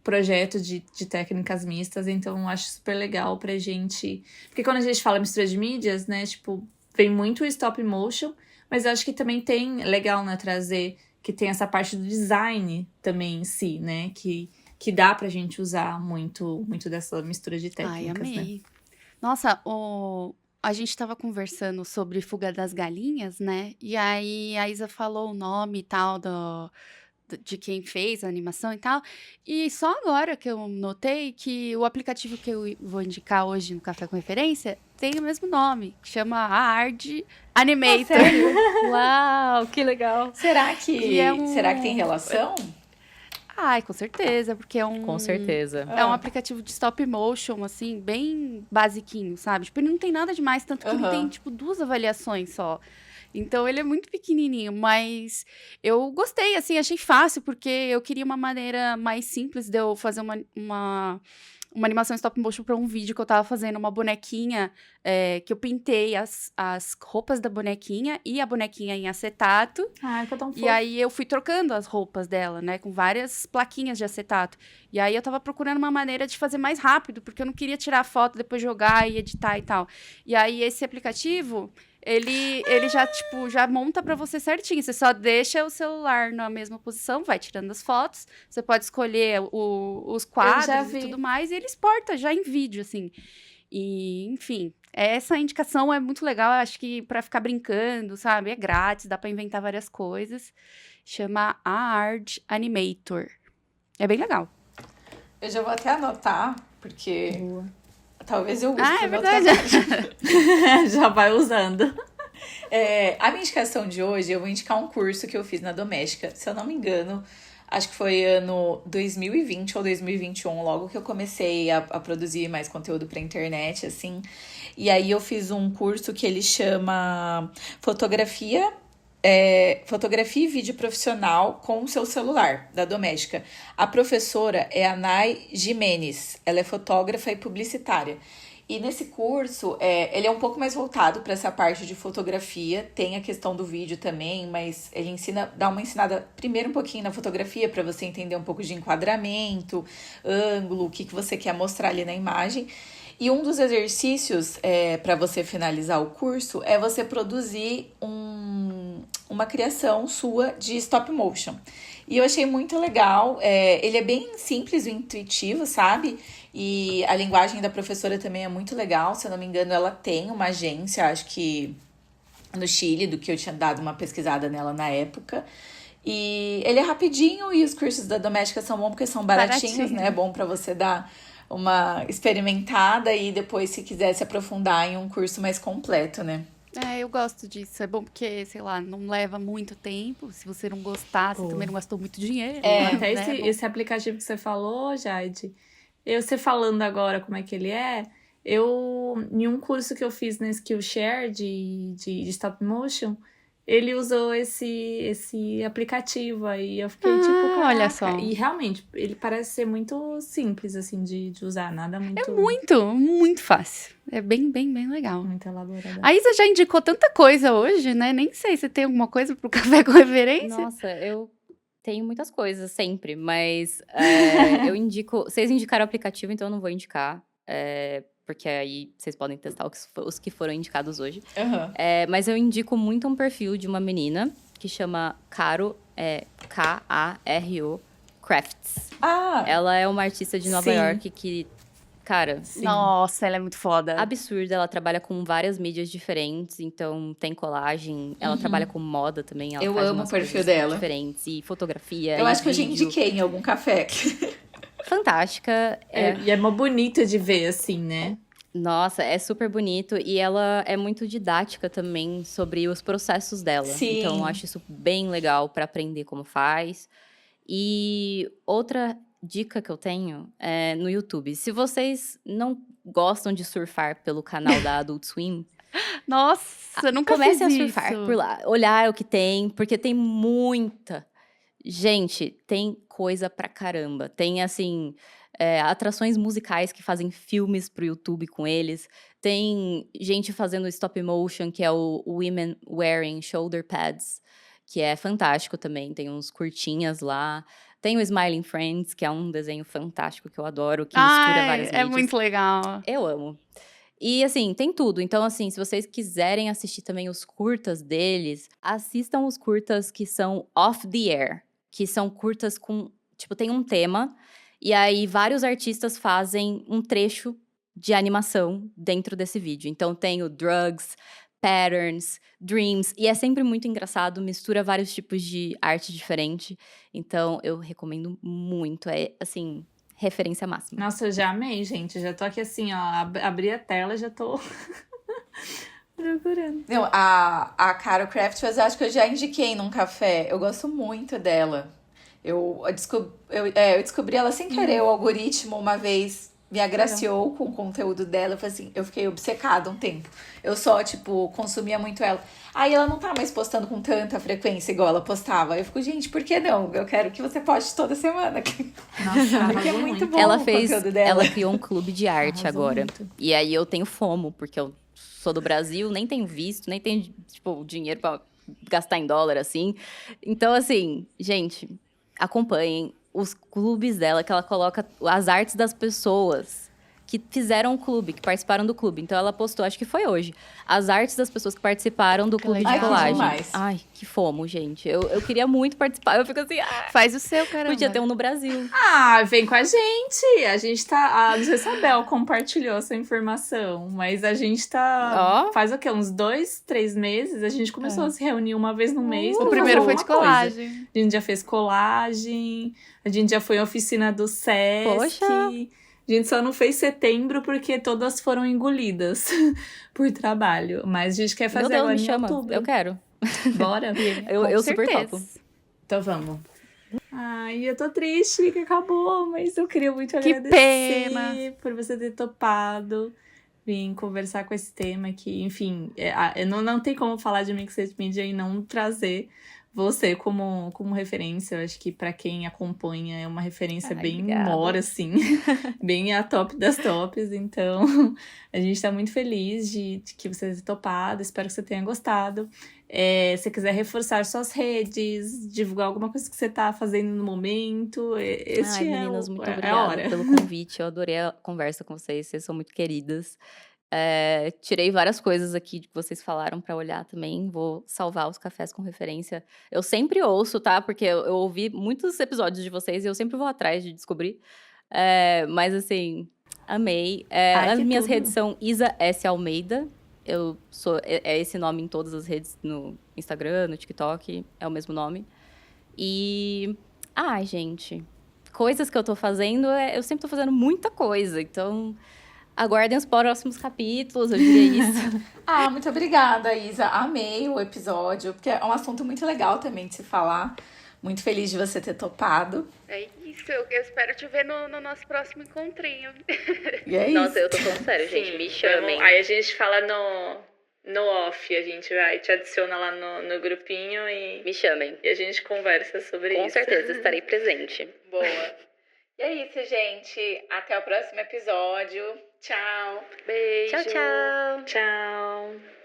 projeto de técnicas mistas, então acho super legal pra gente... Porque quando a gente fala mistura de mídias, né, tipo, vem muito o stop motion, mas eu acho que também tem, legal, né, trazer que tem essa parte do design também em si, né, que dá pra gente usar muito dessa mistura de técnicas, Ai, amei. né. Nossa, a gente tava conversando sobre Fuga das Galinhas, né? E aí a Isa falou o nome e tal de quem fez a animação e tal. E só agora que eu notei que o aplicativo que eu vou indicar hoje no Café com Referência tem o mesmo nome, que chama Ard Animator. Uau, que legal. Será que Que tem relação? Ai, com certeza, porque Com certeza. é um aplicativo de stop motion, assim, bem basiquinho, sabe? Tipo, ele não tem nada demais, tanto que ele tem, tipo, 2 avaliações só. Então, ele é muito pequenininho, mas eu gostei, assim, achei fácil, porque eu queria uma maneira mais simples de eu fazer uma animação stop motion para um vídeo que eu tava fazendo, uma bonequinha, que eu pintei as roupas da bonequinha e a bonequinha em acetato. Ai, ficou tão E fofo. aí eu fui trocando as roupas dela, né, com várias plaquinhas de acetato. E aí eu tava procurando uma maneira de fazer mais rápido, porque eu não queria tirar a foto, depois jogar e editar e tal. E aí esse aplicativo, ele já, tipo, já monta pra você certinho. Você só deixa o celular na mesma posição, vai tirando as fotos. Você pode escolher os quadros vi. e tudo mais, e ele exporta já em vídeo, assim. E, enfim, essa indicação é muito legal, eu acho que pra ficar brincando, sabe? É grátis, dá pra inventar várias coisas. Chama Ard Animator. É bem legal. Eu já vou até anotar, porque talvez eu use Ah, é pro meu verdade. trabalho. Já vai usando. A minha indicação de hoje, eu vou indicar um curso que eu fiz na Doméstica. Se eu não me engano, acho que foi ano 2020 ou 2021, logo que eu comecei a produzir mais conteúdo pra internet, assim. E aí eu fiz um curso que ele chama Fotografia e Vídeo Profissional com o seu celular, da Doméstica. A professora é a Nay Jimenez, ela é fotógrafa e publicitária. E nesse curso, ele é um pouco mais voltado para essa parte de fotografia, tem a questão do vídeo também, mas ele dá uma ensinada primeiro um pouquinho na fotografia, para você entender um pouco de enquadramento, ângulo, o que você quer mostrar ali na imagem. E um dos exercícios para você finalizar o curso é você produzir uma criação sua de stop motion. E eu achei muito legal, ele é bem simples e intuitivo, sabe? E a linguagem da professora também é muito legal, se eu não me engano ela tem uma agência, acho que no Chile, do que eu tinha dado uma pesquisada nela na época. E ele é rapidinho e os cursos da Doméstica são bons porque são baratinhos, né? É bom para você dar uma experimentada e depois, se quiser se aprofundar em um curso mais completo, né? Eu gosto disso. É bom porque, sei lá, não leva muito tempo. Se você não gostar, você Pô. também não gastou muito dinheiro. Até né? esse aplicativo que você falou, Jade, você falando agora como é que ele é, em um curso que eu fiz na Skillshare de stop motion, ele usou esse aplicativo aí, eu fiquei tipo, caraca. Olha só. E realmente, ele parece ser muito simples, assim, de usar, nada muito... Muito fácil. É bem legal. Muito elaborado. A Isa já indicou tanta coisa hoje, né? Nem sei se tem alguma coisa pro Café com Referência. Nossa, eu tenho muitas coisas sempre, mas eu indico. Vocês indicaram o aplicativo, então eu não vou indicar. Porque aí vocês podem testar os que foram indicados hoje. Aham. Mas eu indico muito um perfil de uma menina que chama Caro, Karo Crafts. Ah, Ela é uma artista de Nova Sim. York que, cara, Sim. Nossa, ela é muito foda. absurda. Ela trabalha com várias mídias diferentes, então tem colagem. Ela trabalha com moda também. Ela Eu faz amo umas o perfil coisas dela. diferentes, e fotografia. eu e acho que eu já vídeo. indiquei em algum café. Fantástica. E é mó bonito de ver, assim, né? Nossa, é super bonito. E ela é muito didática também sobre os processos dela. Sim. Então, eu acho isso bem legal para aprender como faz. E outra dica que eu tenho é no YouTube. Se vocês não gostam de surfar pelo canal da Adult Swim, Nossa, eu nunca comece a fiz surfar isso. por lá. Olhar o que tem, porque tem muita. Gente, tem coisa pra caramba. Tem, assim, atrações musicais que fazem filmes pro YouTube com eles. Tem gente fazendo stop motion, que é o Women Wearing Shoulder Pads, que é fantástico também. Tem uns curtinhas lá. Tem o Smiling Friends, que é um desenho fantástico que eu adoro, que mistura várias É mídias. muito legal. Eu amo. E, assim, tem tudo. Então, assim, se vocês quiserem assistir também os curtas deles, assistam os curtas que são off the air. Que são curtas com... Tipo, tem um tema. E aí, vários artistas fazem um trecho de animação dentro desse vídeo. Então, tem o Drugs, Patterns, Dreams. E é sempre muito engraçado. Mistura vários tipos de arte diferente. Então, eu recomendo muito. É, assim... referência máxima. Nossa, eu já amei, gente. Já tô aqui assim, ó. Abri a tela, já tô procurando. Não, a Caro Craft, eu acho que eu já indiquei num café. Eu gosto muito dela. Eu descobri ela sem querer. O algoritmo, uma vez, me agraciou com o conteúdo dela. Eu fiquei obcecada um tempo. Eu só, tipo, consumia muito ela. Aí ela não tá mais postando com tanta frequência igual ela postava. Eu fico, gente, por que não? Eu quero que você poste toda semana. Nossa, Porque é muito bom Ela o conteúdo dela. ela criou um clube de arte Arrasou agora. muito. E aí eu tenho FOMO, porque eu sou do Brasil, nem tenho visto, nem tenho, tipo, dinheiro pra gastar em dólar, assim. Então, assim, gente, acompanhem os clubes dela, que ela coloca as artes das pessoas que fizeram o clube, que participaram do clube. Então, ela postou, acho que foi hoje, as artes das pessoas que participaram do clube legal. de Ai, que colagem. demais. Ai, que FOMO, gente. Eu queria muito participar. Eu fico assim, Faz o seu, caramba. podia ter um no Brasil. Ah, vem com a gente. A gente tá. Não sei se a Bel compartilhou essa informação, mas a gente tá. Ó. Faz o quê? Uns 2, 3 meses? A gente começou a se reunir uma vez no mês. pra O primeiro fazer foi de alguma coisa. colagem. A gente já fez colagem, a gente já foi à oficina do SESC. Poxa. A gente só não fez setembro porque todas foram engolidas por trabalho. Mas a gente quer Meu fazer Deus, agora me em chama. outubro. Eu quero. Bora? Eu super certeza. topo. Então vamos. Ai, eu tô triste que acabou, mas eu queria muito Que agradecer pena. por você ter topado vir conversar com esse tema que, enfim, não tem como falar de Mixed Media e não trazer você como referência. Eu acho que pra quem acompanha é uma referência Ai, bem obrigada. mora, assim, bem a top das tops. Então, a gente tá muito feliz de que você tenha topado. Espero que você tenha gostado. Se você quiser reforçar suas redes, divulgar alguma coisa que você tá fazendo no momento, Ai, meninas, muito é a obrigada hora. pelo convite. Eu adorei a conversa com vocês. Vocês são muito queridas. Tirei várias coisas aqui que vocês falaram pra olhar também. Vou salvar os cafés com referência. Eu sempre ouço, tá? Porque eu ouvi muitos episódios de vocês e eu sempre vou atrás de descobrir. Mas, assim, amei. Ai, As que minhas tudo. redes são Isa S. Almeida. Eu sou... É esse nome em todas as redes. No Instagram, no TikTok. É o mesmo nome. E... Ai, gente... Coisas que eu tô fazendo... Eu sempre tô fazendo muita coisa. Então... Aguardem os próximos capítulos, eu diria isso. Ah, muito obrigada, Isa. Amei o episódio, porque é um assunto muito legal também de se falar. Muito feliz de você ter topado. É isso, eu espero te ver no nosso próximo encontrinho. E é Nossa, isso. eu tô falando sério, gente. Me chamem. Aí a gente fala no off, a gente vai te adiciona lá no grupinho Me chamem. e a gente conversa sobre Com isso. certeza, estarei presente. Boa. E é isso, gente. Até o próximo episódio. Tchau. Beijo. Tchau, tchau. Tchau.